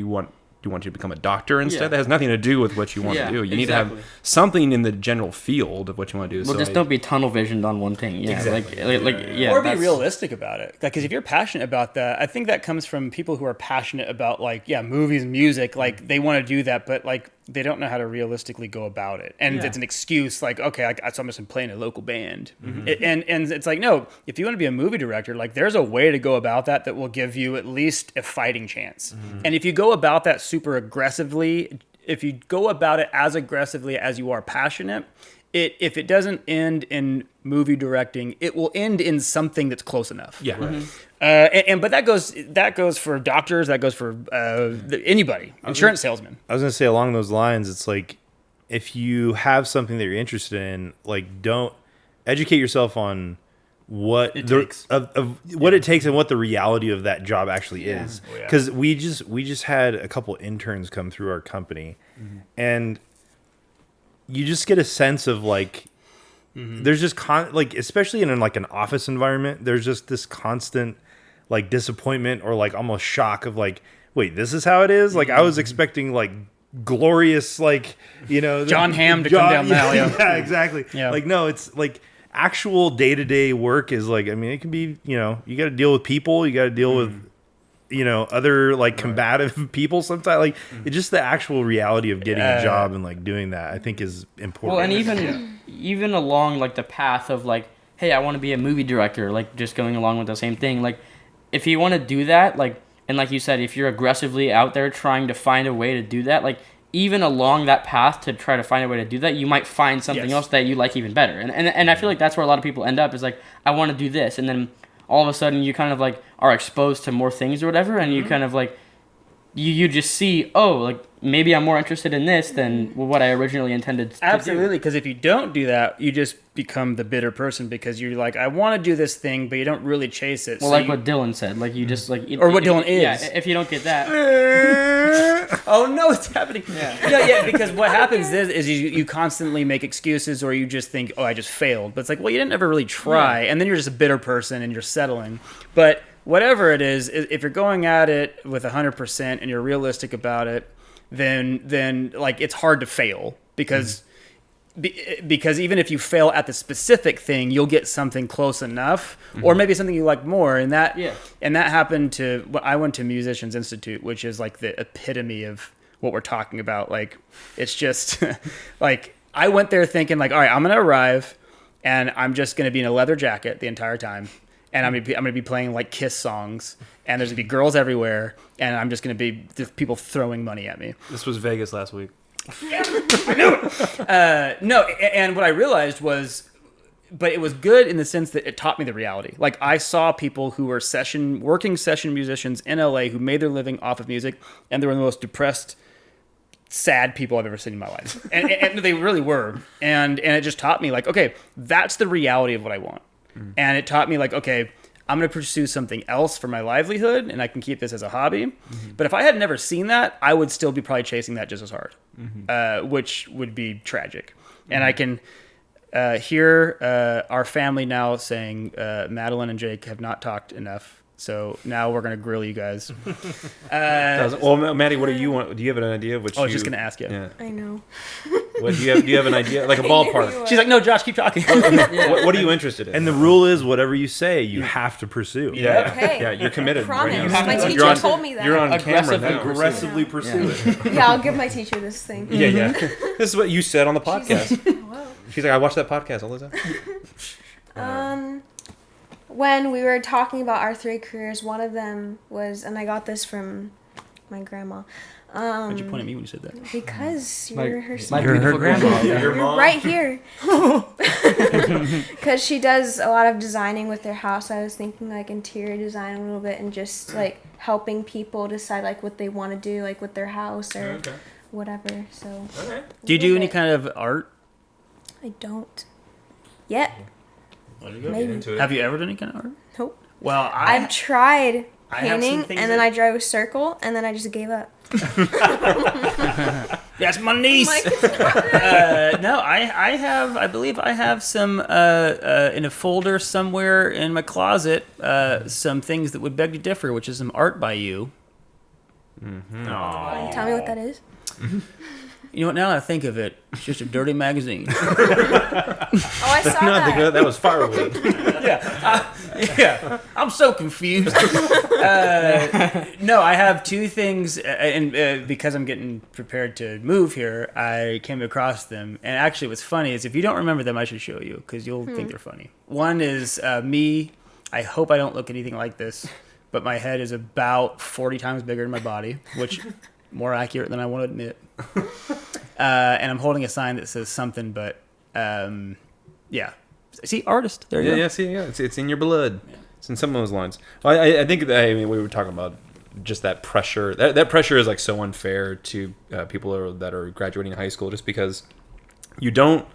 you want to become a doctor instead? That has nothing to do with what you want to do. You need to have something in the general field of what you want to do. Well, so just don't be tunnel visioned on one thing. Yeah, exactly. Or be realistic about it. Like, because if you're passionate about that, I think that comes from people who are passionate about like movies, music. Like they want to do that, but like they don't know how to realistically go about it, and it's an excuse. Like, okay, so I'm just playing a local band, and it's like, no. If you want to be a movie director, like there's a way to go about that will give you at least a fighting chance. And if you go about that super aggressively, if you go about it as aggressively as you are passionate, if it doesn't end in movie directing, it will end in something that's close enough. But that goes for doctors, that goes for anybody, insurance salesmen. I was gonna say along those lines, it's like if you have something that you're interested in, like don't educate yourself on what it takes and what the reality of that job actually is. Because we just had a couple interns come through our company, and you just get a sense of like there's just like, especially in like an office environment, there's just this constant like disappointment or like almost shock of like, wait, this is how it is? Like I was expecting like glorious, like, you know, John Hamm to come down the alley. Yeah, exactly. Yeah. Like, no, it's like actual day-to-day work is like, I mean, it can be, you know, you got to deal with people, you got to deal with, you know, other like combative people sometimes. Like it's just the actual reality of getting a job and like doing that, I think, is important. Well, and even along like the path of like, hey, I want to be a movie director, like just going along with the same thing. Like if you want to do that, like, and like you said, if you're aggressively out there trying to find a way to do that, like even along that path to try to find a way to do that, you might find something else that you like even better. And I feel like that's where a lot of people end up, is like, I want to do this, and then all of a sudden you kind of like are exposed to more things or whatever, and you kind of like you just see, oh, like maybe I'm more interested in this than what I originally intended to do. Absolutely, because if you don't do that, you just become the bitter person, because you're like, I want to do this thing, but you don't really chase it. Well, so like what Dylan said, like you just like... Or what Dylan is. Yeah, if you don't get that... Oh, no, it's happening. Yeah, because what happens is you constantly make excuses, or you just think, oh, I just failed. But it's like, well, you didn't ever really try, and then you're just a bitter person, and you're settling. But whatever it is, if you're going at it with 100% and you're realistic about it, then like it's hard to fail, because because even if you fail at the specific thing, you'll get something close enough, or maybe something you like more. And that happened to. I went to Musicians Institute, which is like the epitome of what we're talking about. Like, it's just like I went there thinking like, all right, I'm gonna arrive, and I'm just gonna be in a leather jacket the entire time, and I'm gonna be playing like Kiss songs, and there's gonna be girls everywhere, and I'm just gonna be people throwing money at me. This was Vegas last week. I knew it. No, and what I realized was, but it was good in the sense that it taught me the reality. Like, I saw people who were working session musicians in LA who made their living off of music, and they were the most depressed, sad people I've ever seen in my life. And they really were. And it just taught me, like, okay, that's the reality of what I want. And it taught me, like, okay, I'm going to pursue something else for my livelihood, and I can keep this as a hobby. But if I had never seen that, I would still be probably chasing that just as hard, which would be tragic. And I can hear our family now saying, Madeline and Jake have not talked enough. So now we're going to grill you guys. Well, Maddie, what do you want? Do you have an idea of what I was just going to ask you. Yeah. I know. What do you have an idea? Like a ballpark? She's like, no, Josh, keep talking. What are you interested in? And the rule is, whatever you say, you have to pursue. Yeah. Okay. Yeah, you're committed. Promise. Right now. My You're teacher on- told me that. You're on camera Aggressively now. Aggressively pursue it. Yeah, I'll give my teacher this thing. Yeah. This is what you said on the podcast. Whoa. She's like, I watch that podcast all the time. When we were talking about our 3 careers, one of them was, and I got this from my grandma. Why'd you point at me when you said that? Because My- you're her my son. You're her beautiful grandma. You're right here. Because she does a lot of designing with their house. I was thinking like interior design a little bit and just like helping people decide like what they want to do like with their house or whatever. So. Do you do any kind of art? I don't. Yet. Maybe. Have you ever done any kind of art? Nope. Well, I've tried I have some painting things and then that- I drew a circle and then I just gave up. That's my niece. No, I believe I have some in a folder somewhere in my closet. Some things that would beg to differ, which is some art by you. Tell me what that is. You know what? Now that I think of it, it's just a dirty magazine. Oh, I saw No, that. that was firewood. Yeah, I'm so confused. No, I have 2 things, and because I'm getting prepared to move here, I came across them. And actually, what's funny is if you don't remember them, I should show you because you'll think they're funny. One is me. I hope I don't look anything like this, but my head is about 40 times bigger than my body, which more accurate than I want to admit. And I'm holding a sign that says something, but yeah. See, artist. There you go. It's in your blood. Yeah. It's in some of those lines. I think we were talking about just that pressure. That pressure is like so unfair to people that are graduating high school, just because you don't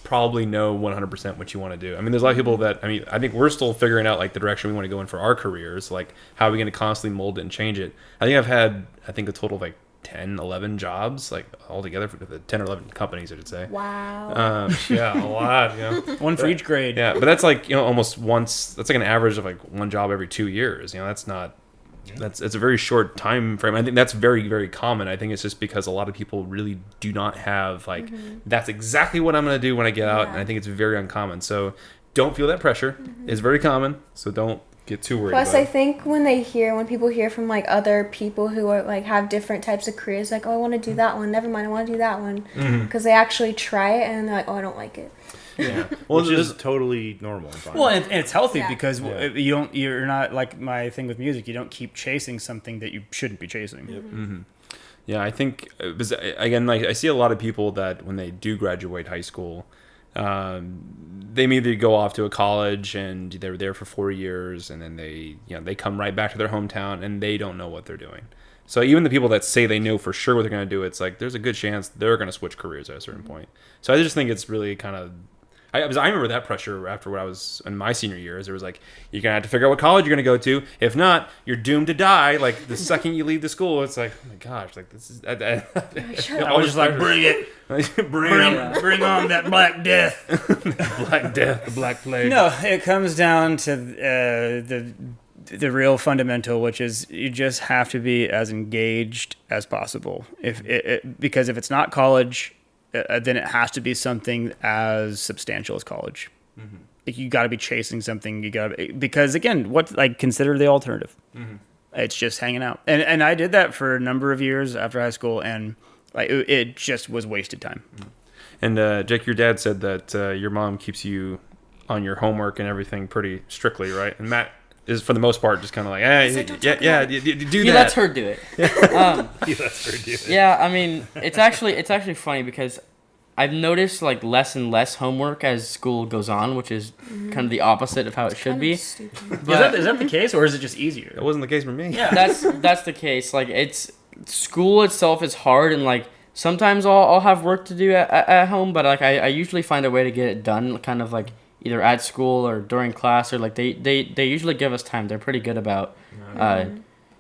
probably know 100% what you want to do. I mean, there's a lot of people that, I think we're still figuring out like the direction we want to go in for our careers, like how are we going to constantly mold it and change it. I think I've had, a total of like 10, 11 jobs, like altogether for the 10 or 11 companies, I should say. Wow. Yeah, a lot, One for each grade. Yeah, but that's like, almost once, that's like an average of like one job every 2 years. That's not, it's a very short time frame. I think that's very, very common. I think it's just because a lot of people really do not have like, that's exactly what I'm going to do when I get out. And I think it's very uncommon. So don't feel that pressure. It's very common. So don't get too worried Plus, about I it. think when people hear from like other people who are like have different types of careers, like, oh, I want to do that one. Never mind, I want to do that one, because they actually try it and they're like, oh, I don't like it. Yeah. Well, Which is totally normal and fine. Well, and it's healthy Yeah. because you're not like my thing with music. You don't keep chasing something that you shouldn't be chasing. Yeah, I think, again, like I see a lot of people that when they do graduate high school, they either go off to a college and they're there for 4 years, and then they come right back to their hometown and they don't know what they're doing. So even the people that say they know for sure what they're going to do, it's like there's a good chance they're going to switch careers at a certain point. So I just think it's really kind of, I remember that pressure after when I was in my senior years. It was like, you're going to have to figure out what college you're going to go to. If not, you're doomed to die. Like the second you leave the school, it's like, oh my gosh, like this is. I was just like, bring it, bring on that Black Death, Black Death, the Black Plague. No, it comes down to the real fundamental, which is you just have to be as engaged as possible. Because if it's not college, then it has to be something as substantial as college. Mm-hmm. Like, you got to be chasing something. Because again, consider the alternative. Mm-hmm. It's just hanging out, and I did that for a number of years after high school, and it just was wasted time. Mm-hmm. And Jake, your dad said that your mom keeps you on your homework and everything pretty strictly, right? And Matt is, for the most part, just kind of like, hey, do that. He lets her do it. He lets her do it. Yeah, I mean, it's actually funny because I've noticed like less and less homework as school goes on, which is kind of the opposite of how it should be. Is that the case, or is it just easier? That wasn't the case for me. Yeah, that's the case. Like, school itself is hard, and like sometimes I'll have work to do at home, but like I usually find a way to get it done, kind of like either at school or during class, or like they usually give us time. They're pretty good about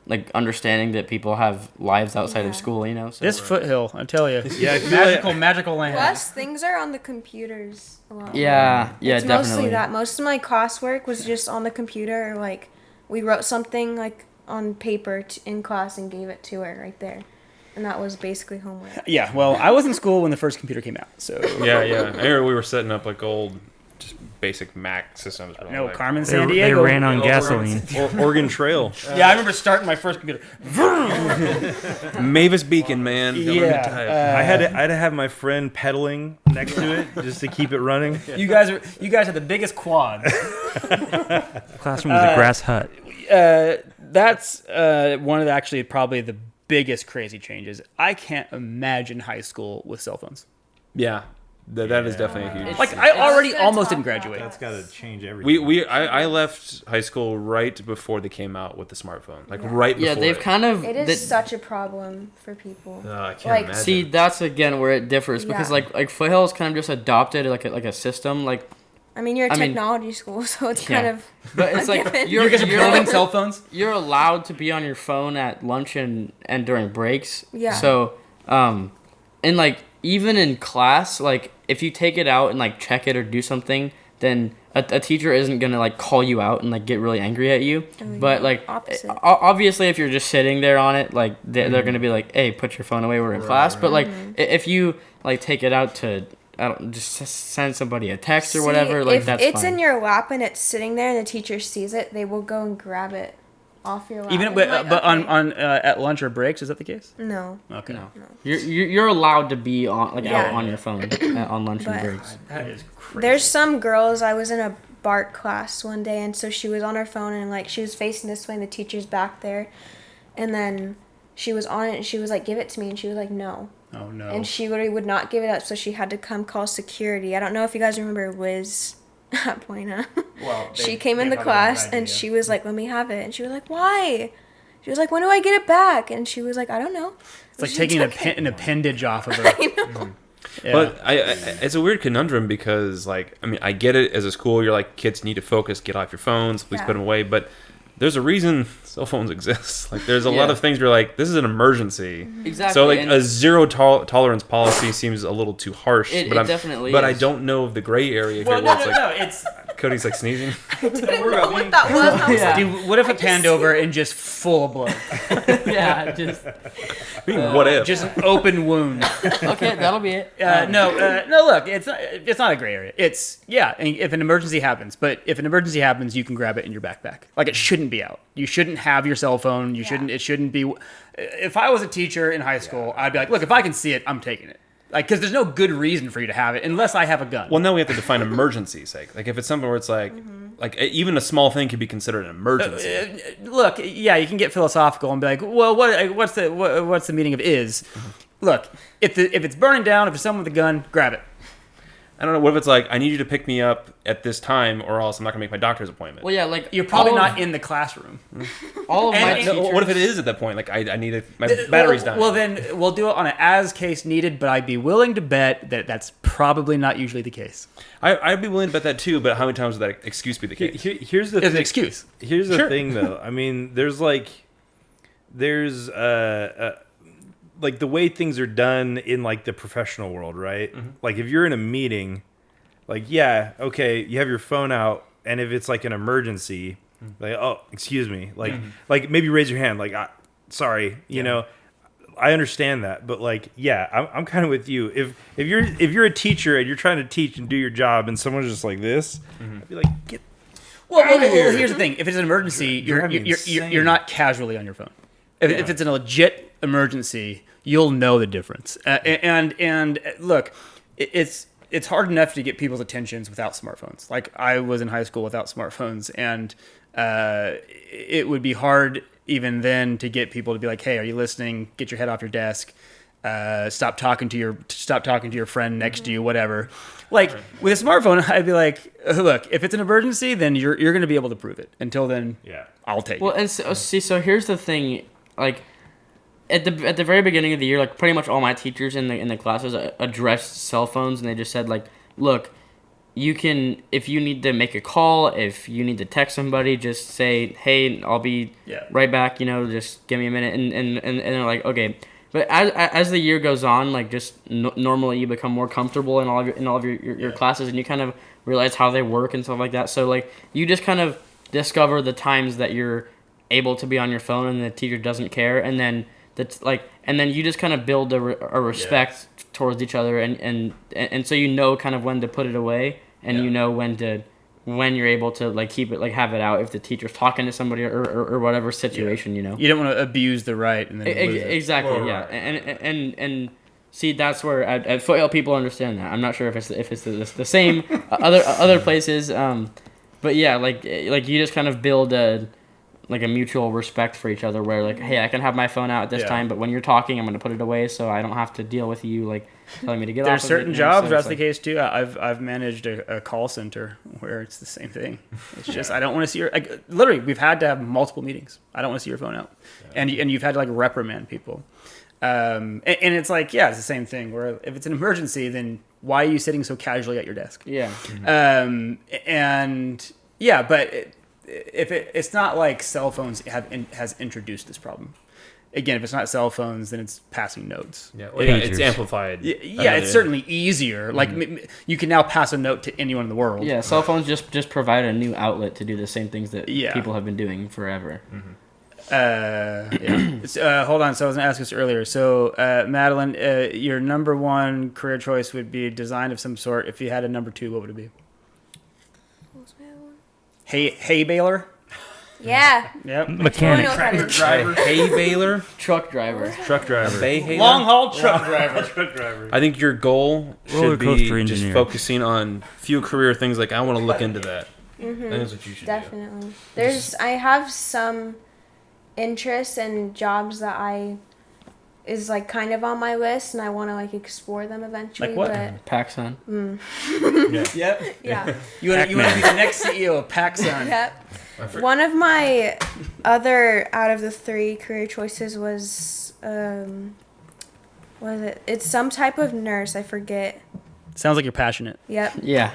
like understanding that people have lives outside of school, you know. So. This Foothill, I tell you. Yeah, magical land. Plus, things are on the computers a lot. Yeah, it's definitely. Mostly that. Most of my classwork was just on the computer. Like, we wrote something like on paper in class and gave it to her right there. And that was basically homework. Yeah, well, I was in school when the first computer came out, so... Yeah. I remember we were setting up like old, just basic Mac systems. No, like, Carmen San Diego. They ran on gasoline. Oregon Trail. Yeah, I remember starting my first computer. Mavis Beacon, man. Yeah. I had to have my friend pedaling next to it just to keep it running. You guys are the biggest quads. Classroom was a grass hut. That's one of actually probably the biggest crazy changes. I can't imagine high school with cell phones. Yeah. That is definitely a huge. Like, I already almost didn't graduate. That's got to change everything. I left high school right before they came out with the smartphone. Like right before. Yeah, they've kind of. It is such a problem for people. I can't imagine. See, that's again where it differs because like Foothill is kind of just adopted like a system. Like, I mean, you're a technology school, so it's kind of. But it's like you're building cell phones. You're allowed to be on your phone at lunch and during breaks. Yeah. So, and like even in class, like if you take it out and like check it or do something, then a teacher isn't gonna like call you out and like get really angry at you. But like obviously, if you're just sitting there on it, like they're gonna be like, "Hey, put your phone away. We're in class." But like if you like take it out to just send somebody a text or whatever, like that's fine. If it's in your lap and it's sitting there and the teacher sees it, they will go and grab it off your lap. Even but on at lunch or breaks, is that the case? No. Okay. No. You're allowed to be on out on your phone on lunch and breaks. That is crazy. There's some girls. I was in a Bart class one day, and so she was on her phone and like she was facing this way, and the teacher's back there, and then she was on it, and she was like, "Give it to me," and she was like, "No." Oh no. And she literally would not give it up, so she had to come call security. I don't know if you guys remember Liz at Buena. Well, she came in the class and she was like, "Let me have it," and she was like, "Why?" She was like, "When do I get it back?" And she was like, "I don't know." It's like taking an appendage off of her. I know. Yeah. But it's a weird conundrum because, like, I mean, I get it as a school. You're like, kids need to focus, get off your phones, please put them away. But there's a reason cell phones exist. Like, there's a lot of things where you're like, this is an emergency. Exactly. So, like, a zero tolerance policy seems a little too harsh. It but definitely But is. I don't know of the gray area well, here where no, it's like, it's Cody's like sneezing. I didn't know what that was. I was like, dude, what if it panned over and just full of blood? Yeah, just I mean, what if? Just an open wound. okay, that'll be it. No, look, it's not a gray area. It's, and if an emergency happens, but if an emergency happens, you can grab it in your backpack. Like, it shouldn't be out. You shouldn't have your cell phone. It shouldn't be. If I was a teacher in high school, I'd be like, look, if I can see it, I'm taking it. Like, because there's no good reason for you to have it unless I have a gun. Well, now we have to define emergency's sake. Like, if it's something where it's like, like even a small thing could be considered an emergency. Look, you can get philosophical and be like, well, what's the meaning of is? Look, if it's burning down, if it's someone with a gun, grab it. I don't know. What if it's like, I need you to pick me up at this time, or else I'm not gonna make my doctor's appointment. Well, yeah, like you're probably not in the classroom. All of my teachers. What if it is at that point? Like, I need my battery's dying. Well, then we'll do it on an as case needed, but I'd be willing to bet that that's probably not usually the case. I'd be willing to bet that too, but how many times would that excuse be the case? Here's the It's an excuse. Here's the thing, though. I mean, there's like the way things are done in like the professional world, right? Mm-hmm. Like if you're in a meeting, like you have your phone out, and if it's like an emergency, like, oh, excuse me, like maybe raise your hand, like, sorry, you know, I understand that, but like, yeah, I'm kind of with you. If you're a teacher and you're trying to teach and do your job, and someone's just like this, I'd be like, get. Well, here's the thing: if it's an emergency, you're not casually on your phone. If it's a legit emergency, you'll know the difference. And look, it's hard enough to get people's attentions without smartphones. Like I was in high school without smartphones, and it would be hard even then to get people to be like, "Hey, are you listening? Get your head off your desk. Stop talking to your friend next to you, whatever." Like with a smartphone, I'd be like, "Look, if it's an emergency, then you're going to be able to prove it. Until then, I'll take it." Well, and so here's the thing, like. At the very beginning of the year, like pretty much all my teachers in the classes addressed cell phones, and they just said like, look, you can, if you need to make a call, if you need to text somebody, just say, hey, I'll be right back, just give me a minute, and they're like, okay. But as the year goes on, like just normally you become more comfortable in all of your classes, and you kind of realize how they work and stuff like that. So like you just kind of discover the times that you're able to be on your phone and the teacher doesn't care, and then you just kind of build a respect towards each other, and so kind of when to put it away, and when you're able to like keep it, like have it out if the teacher's talking to somebody or whatever situation, You don't want to abuse the right and then lose it. Exactly, and see, that's where at Foothill people understand that. I'm not sure if it's the same other places, but yeah, like you just kind of build a mutual respect for each other, where like, hey, I can have my phone out at this time, but when you're talking, I'm going to put it away so I don't have to deal with you like telling me to get off. There's certain jobs where that's the case too. I've managed a call center where it's the same thing. It's just I don't want to see your literally we've had to have multiple meetings. I don't want to see your phone out, and you've had to like reprimand people, and it's like it's the same thing. Where if it's an emergency, then why are you sitting so casually at your desk? But. It's not like cell phones has introduced this problem. Again, if it's not cell phones, then it's passing notes. It's amplified. It's certainly easier. Like you can now pass a note to anyone in the world. Yeah, cell phones just provide a new outlet to do the same things that people have been doing forever. Hold on. So I was going to ask this earlier. So Madeline, your number one career choice would be design of some sort. If you had a number two, what would it be? Hay baler? Yeah. Yep. Mechanic. Driver. Hay baler? Truck driver. Long haul truck driver. I think your goal should be just focusing on few career things. Like, I want to look into that. Mm-hmm. That's what you should do. I have some interests and jobs that is like kind of on my list, and I want to like explore them eventually. Like what? But PacSun. Yeah. You want to be the next CEO of PacSun. Yep. One of my other out of the three career choices was what is it? It's some type of nurse. I forget. Sounds like you're passionate. Yep. Yeah.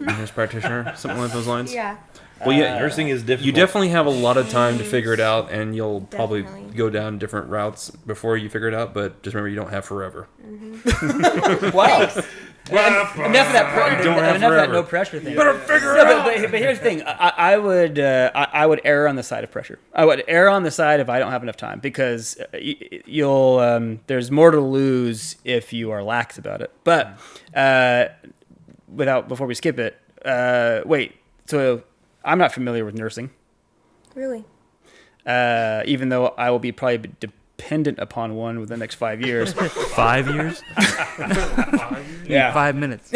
Nurse practitioner, something like those lines. Yeah. Well, nursing is difficult. You definitely have a lot of time to figure it out, and you'll probably go down different routes before you figure it out. But just remember, you don't have forever. Mm-hmm. Wow. Enough of that no pressure thing. Better figure it out. But here's the thing: I would err on the side of pressure. I would err on the side if I don't have enough time, because you'll there's more to lose if you are lax about it. But before we skip it, so. I'm not familiar with nursing. Really? Even though I will be probably dependent upon one within the next 5 years. 5 years? 5 minutes.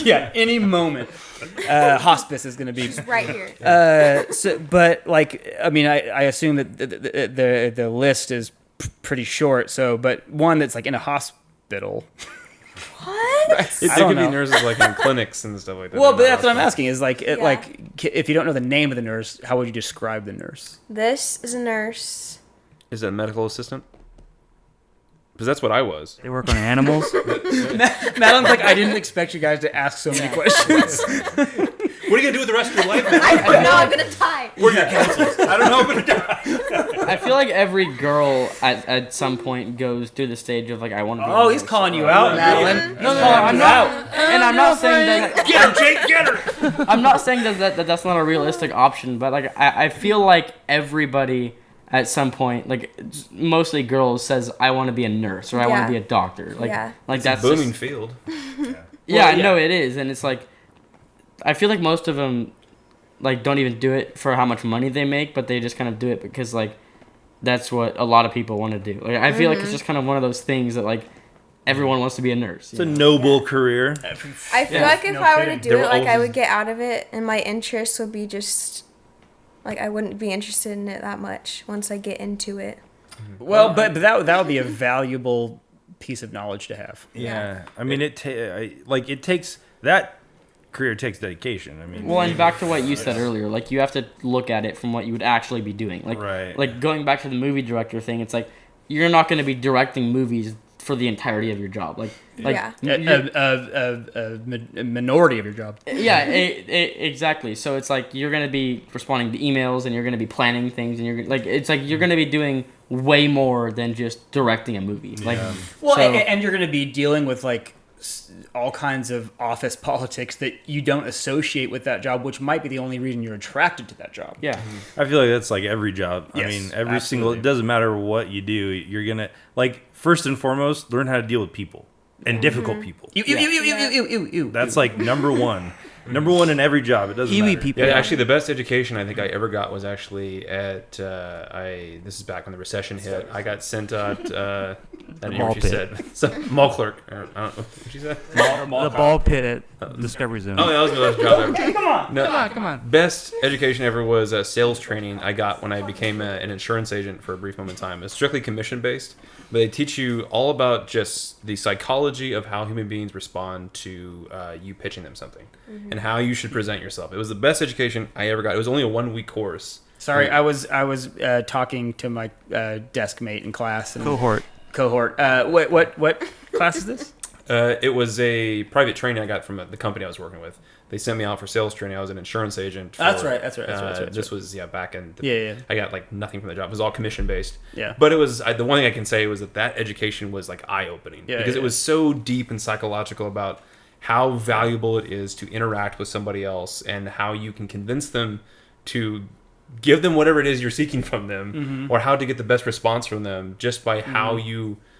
Any moment. Hospice is going to be just right here. But like, I mean, I assume that the list is pretty short. So, but one that's like in a hospital. What? There could be nurses like in clinics and stuff like that. Well, but that's what I'm asking. Is like, if you don't know the name of the nurse, how would you describe the nurse? This is a nurse. Is it a medical assistant? Because that's what I was. They work on animals. Madeline's like, I didn't expect you guys to ask so many questions. What are you going to do with the rest of your life? I don't know. I'm going to die. We're your counselors. I don't know. I'm going to die. I feel like every girl at some point goes through the stage of like, I want to be. Oh, he's calling you out, Madeline. No, I'm not. And I'm not saying that. Get her, Jake. Get her. I'm not saying that that's not a realistic option, but like I feel like everybody at some point, like mostly girls, says I want to be a nurse or I want to be a doctor. Like It's that's a booming just, field. Yeah, no, it is, and it's like I feel like most of them like don't even do it for how much money they make, but they just kind of do it because like that's what a lot of people want to do. Like I feel like it's just kind of one of those things that like everyone wants to be a nurse. It's a noble career. I feel like if I were to do it, like I would get out of it, and my interests would be just like I wouldn't be interested in it that much once I get into it. Well, but that would be a valuable piece of knowledge to have. Yeah, I mean it takes that career takes dedication. I mean, well, and back to what you said earlier, like you have to look at it from what you would actually be doing. Like, like going back to the movie director thing, it's like you're not going to be directing movies for the entirety of your job. Like a minority of your job. Yeah, exactly. So it's like you're going to be responding to emails and you're going to be planning things and you're like it's like you're going to be doing way more than just directing a movie. Like, well, and you're going to be dealing with like all kinds of office politics that you don't associate with that job, which might be the only reason you're attracted to that job. Yeah. I feel like that's like every job. Yes, I mean, every absolutely. single, it doesn't matter what you do, you're going to, like, first and foremost, learn how to deal with people and difficult people. That's like number one. Number one in every job. It doesn't matter. People. Yeah, actually, the best education I think I ever got was actually at this is back when the recession hit. I got sent out. I don't know what she said. So, mall clerk. I don't know what she said. The ball pit at Discovery Zone. Oh, that was my last job ever. Okay, come on. Best education ever was sales training I got when I became an insurance agent for a brief moment in time. It's strictly commission based, but they teach you all about just the psychology of how human beings respond to you pitching them something. And how you should present yourself. It was the best education I ever got. It was only a 1-week course. Sorry, I was talking to my desk mate in class. And Cohort. What class is this? It was a private training I got from the company I was working with. They sent me out for sales training. I was an insurance agent. That's right. This was back in. Yeah. I got like nothing from the job. It was all commission based. Yeah. But it was the one thing I can say was that education was like eye opening because it was so deep and psychological about how valuable it is to interact with somebody else and how you can convince them to give them whatever it is you're seeking from them or how to get the best response from them just by how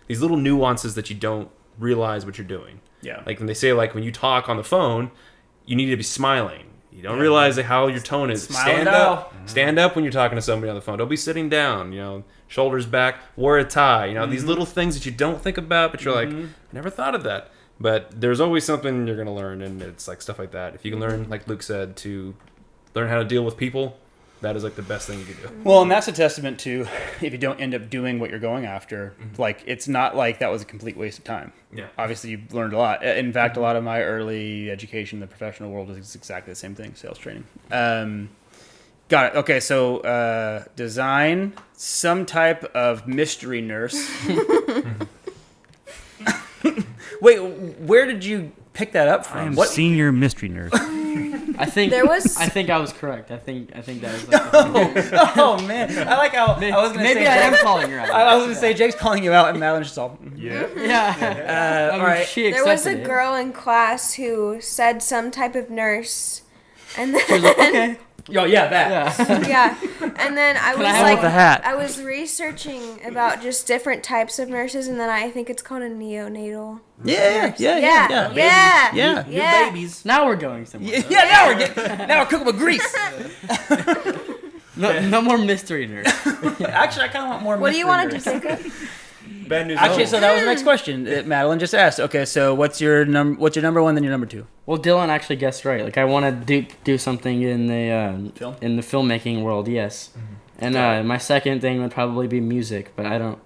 these little nuances that you don't realize what you're doing. Yeah. Like when they say like when you talk on the phone, you need to be smiling. You don't realize how your tone is. Stand up. Stand up when you're talking to somebody on the phone. Don't be sitting down, shoulders back, wear a tie. These little things that you don't think about, but you're like, I never thought of that. But there's always something you're going to learn, and it's like stuff like that. If you can learn, like Luke said, to learn how to deal with people, that is like the best thing you can do. Well, and that's a testament to if you don't end up doing what you're going after, like it's not like that was a complete waste of time. Yeah. Obviously, you learned a lot. In fact, a lot of my early education in the professional world is exactly the same thing, sales training. Got it. Okay, so design some type of mystery nurse. Wait, where did you pick that up from? I am senior mystery nurse. I think I think I was correct. I think that was like oh man, I like how I was gonna maybe say I am calling you out. I was gonna say Jake's calling you out, and Madeline's just all Yeah. all right. There was a girl in class who said some type of nurse, and then She was like, okay. Oh yeah, that. yeah, and then I was I have like, the hat? I was researching about just different types of nurses, and then I think it's called a neonatal. Yeah. Yeah. Babies. Now we're going somewhere. Yeah, now we're cooking with grease. No more mystery nurse. Actually, I kind of want more. What do you want to do, mystery nurse. Jacob? Bad news. Actually, so that was the next question. Madeline just asked. Okay, so what's your number one, then your number two? Well, Dylan actually guessed right. Like I want to do something in the Film? in the filmmaking world. Yes. And my second thing would probably be music, but I don't.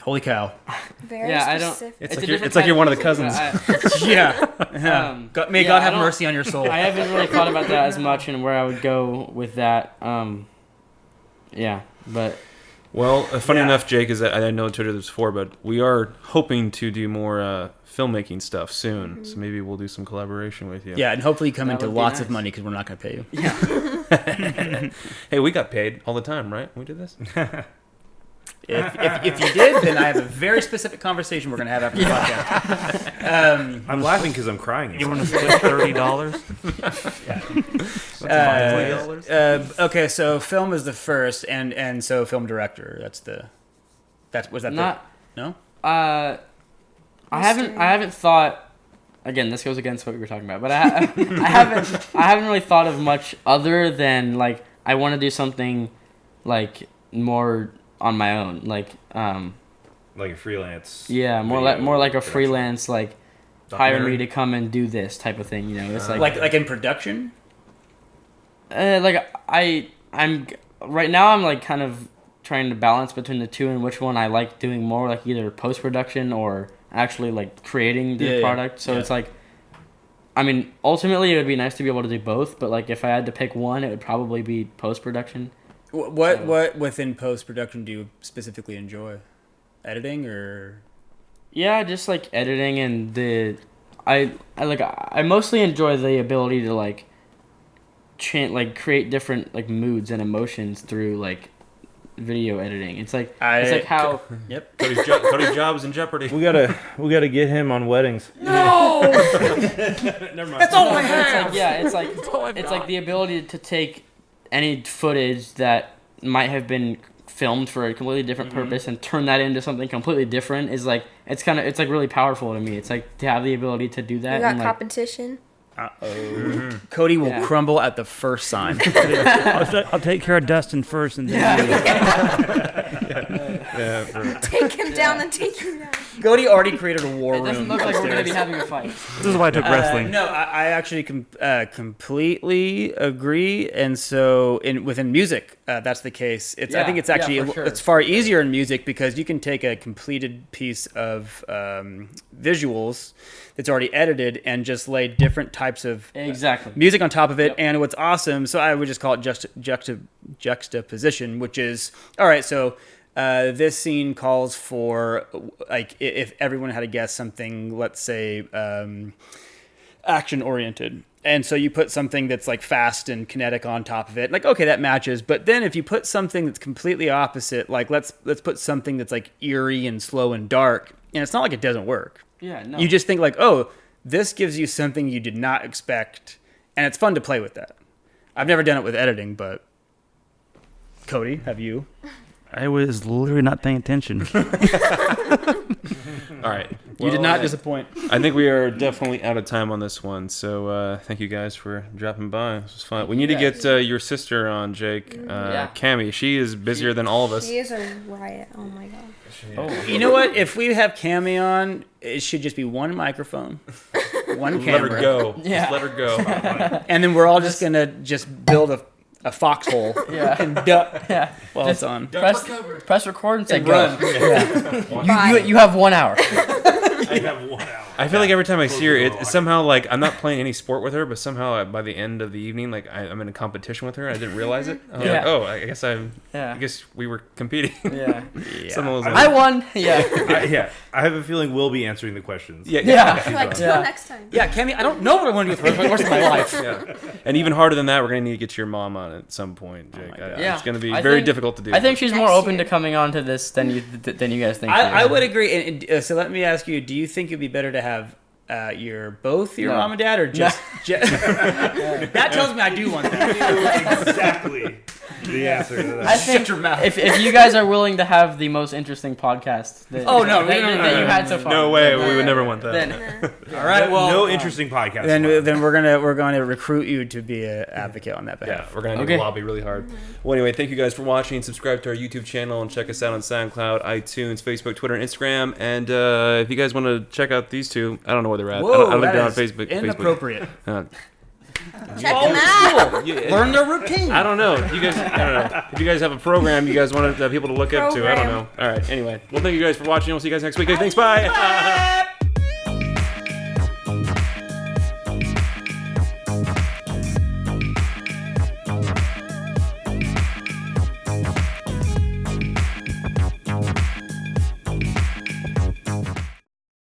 Holy cow! Very I don't. specific. It's like you're one of the cousins. Yeah. May God have I mercy on your soul. I haven't really thought about that as much and where I would go with that. But. Well, funny enough, Jake, is that I know Twitter this before, but we are hoping to do more filmmaking stuff soon. So maybe we'll do some collaboration with you. Yeah, and hopefully you come That into would be lots nice. of money because we're not going to pay you. Yeah. Hey, we got paid all the time, right? When we did this. If you did, then I have a very specific conversation we're going to have after the podcast. I'm laughing because I'm crying. You want to split $30? Okay, so film is the first, and so film director. Was that Not no? I haven't thought. Again, this goes against what we were talking about, but I haven't really thought of much other than like I want to do something like more on my own, like a freelance. Yeah, more like a freelance, like hire me to come and do this type of thing. You know, it's like in production. I'm right now. I'm like kind of trying to balance between the two and which one I like doing more, like either post production or actually like creating the product. So it's like, I mean, ultimately it would be nice to be able to do both, but like if I had to pick one, it would probably be post production. What within post production do you specifically enjoy? Editing or? Yeah, just like editing and I mostly enjoy the ability to like create different like moods and emotions through like video editing. It's like how. Yep. Cody's job is in jeopardy. We gotta get him on weddings. No. Never mind. That's all I have. It's like the ability to take any footage that might have been filmed for a completely different purpose and turn that into something completely different is like it's like really powerful to me. It's like to have the ability to do that. You got and, like, competition. Cody will crumble at the first sign. I'll take care of Dustin first, and then Take him down, then take him down. Cody already created a war It room. doesn't look like we're gonna be having a fight. This is why I took wrestling. No, I actually completely agree. And so, within music, that's the case. I think it's actually for sure. it's far easier in music because you can take a completed piece of visuals that's already edited and just lay different types of music on top of it. Yep. And what's awesome, so I would just call it juxtaposition, which is all right. So. This scene calls for, like, if everyone had to guess something, let's say, action-oriented. And so you put something that's, like, fast and kinetic on top of it. Like, okay, that matches. But then if you put something that's completely opposite, like, let's put something that's, like, eerie and slow and dark, and it's not like it doesn't work. Yeah, no. You just think, like, oh, this gives you something you did not expect, and it's fun to play with that. I've never done it with editing, but... Cody, have you? I was literally not paying attention. All right. You did not disappoint. I think we are definitely out of time on this one. So thank you guys for dropping by. This was fun. We need to get your sister on, Jake. Cammie. She is busier than all of us. She is a riot. Oh my god. Oh, you know what? If we have Cammie on, it should just be one microphone, one camera. Let her go. Yeah. Just let her go. And then we're all just gonna build a foxhole and duck while it's on. Press record and say And go. run. You have 1 hour. I have 1 hour. I feel like every time I see her, it's somehow like I'm not playing any sport with her, but somehow by the end of the evening, like I'm in a competition with her. I didn't realize it. I'm like, oh, I guess we were competing. Yeah. Someone was like, I won. Yeah. I have a feeling we'll be answering the questions. Like, till next time. Yeah, Cammie, I don't know what I want to do for the rest of my life. Yeah. And even harder than that, we're gonna need to get your mom on at some point, Jake. Yeah. It's gonna be I very think- difficult to do. I think she's more Next open year. to coming on to this than you guys think. I would agree. And, so let me ask you: do you think it'd be better to have both your No. mom and dad, or just? That tells me I do want that. Exactly the answer to that. I think Shut your mouth. if you guys are willing to have the most interesting podcast that, Oh, no, that, no, that you had so far, No way, we would never want that. Then All right. Well, no interesting podcast. then we're gonna recruit you to be an advocate on that Yeah, behalf. we're gonna need to lobby really hard. Well, anyway, thank you guys for watching. Subscribe to our YouTube channel and check us out on SoundCloud, iTunes, Facebook, Twitter, and Instagram. And if you guys want to check out these two, I don't know where they're at. I don't think that they're on is Facebook. inappropriate. Check him out. Learn their routine. I don't know. You guys, I don't know. If you guys have a program you guys want people to look up to, I don't Program. know. All right. Anyway, well, thank you guys for watching. We'll see you guys next week. Thanks. Bye.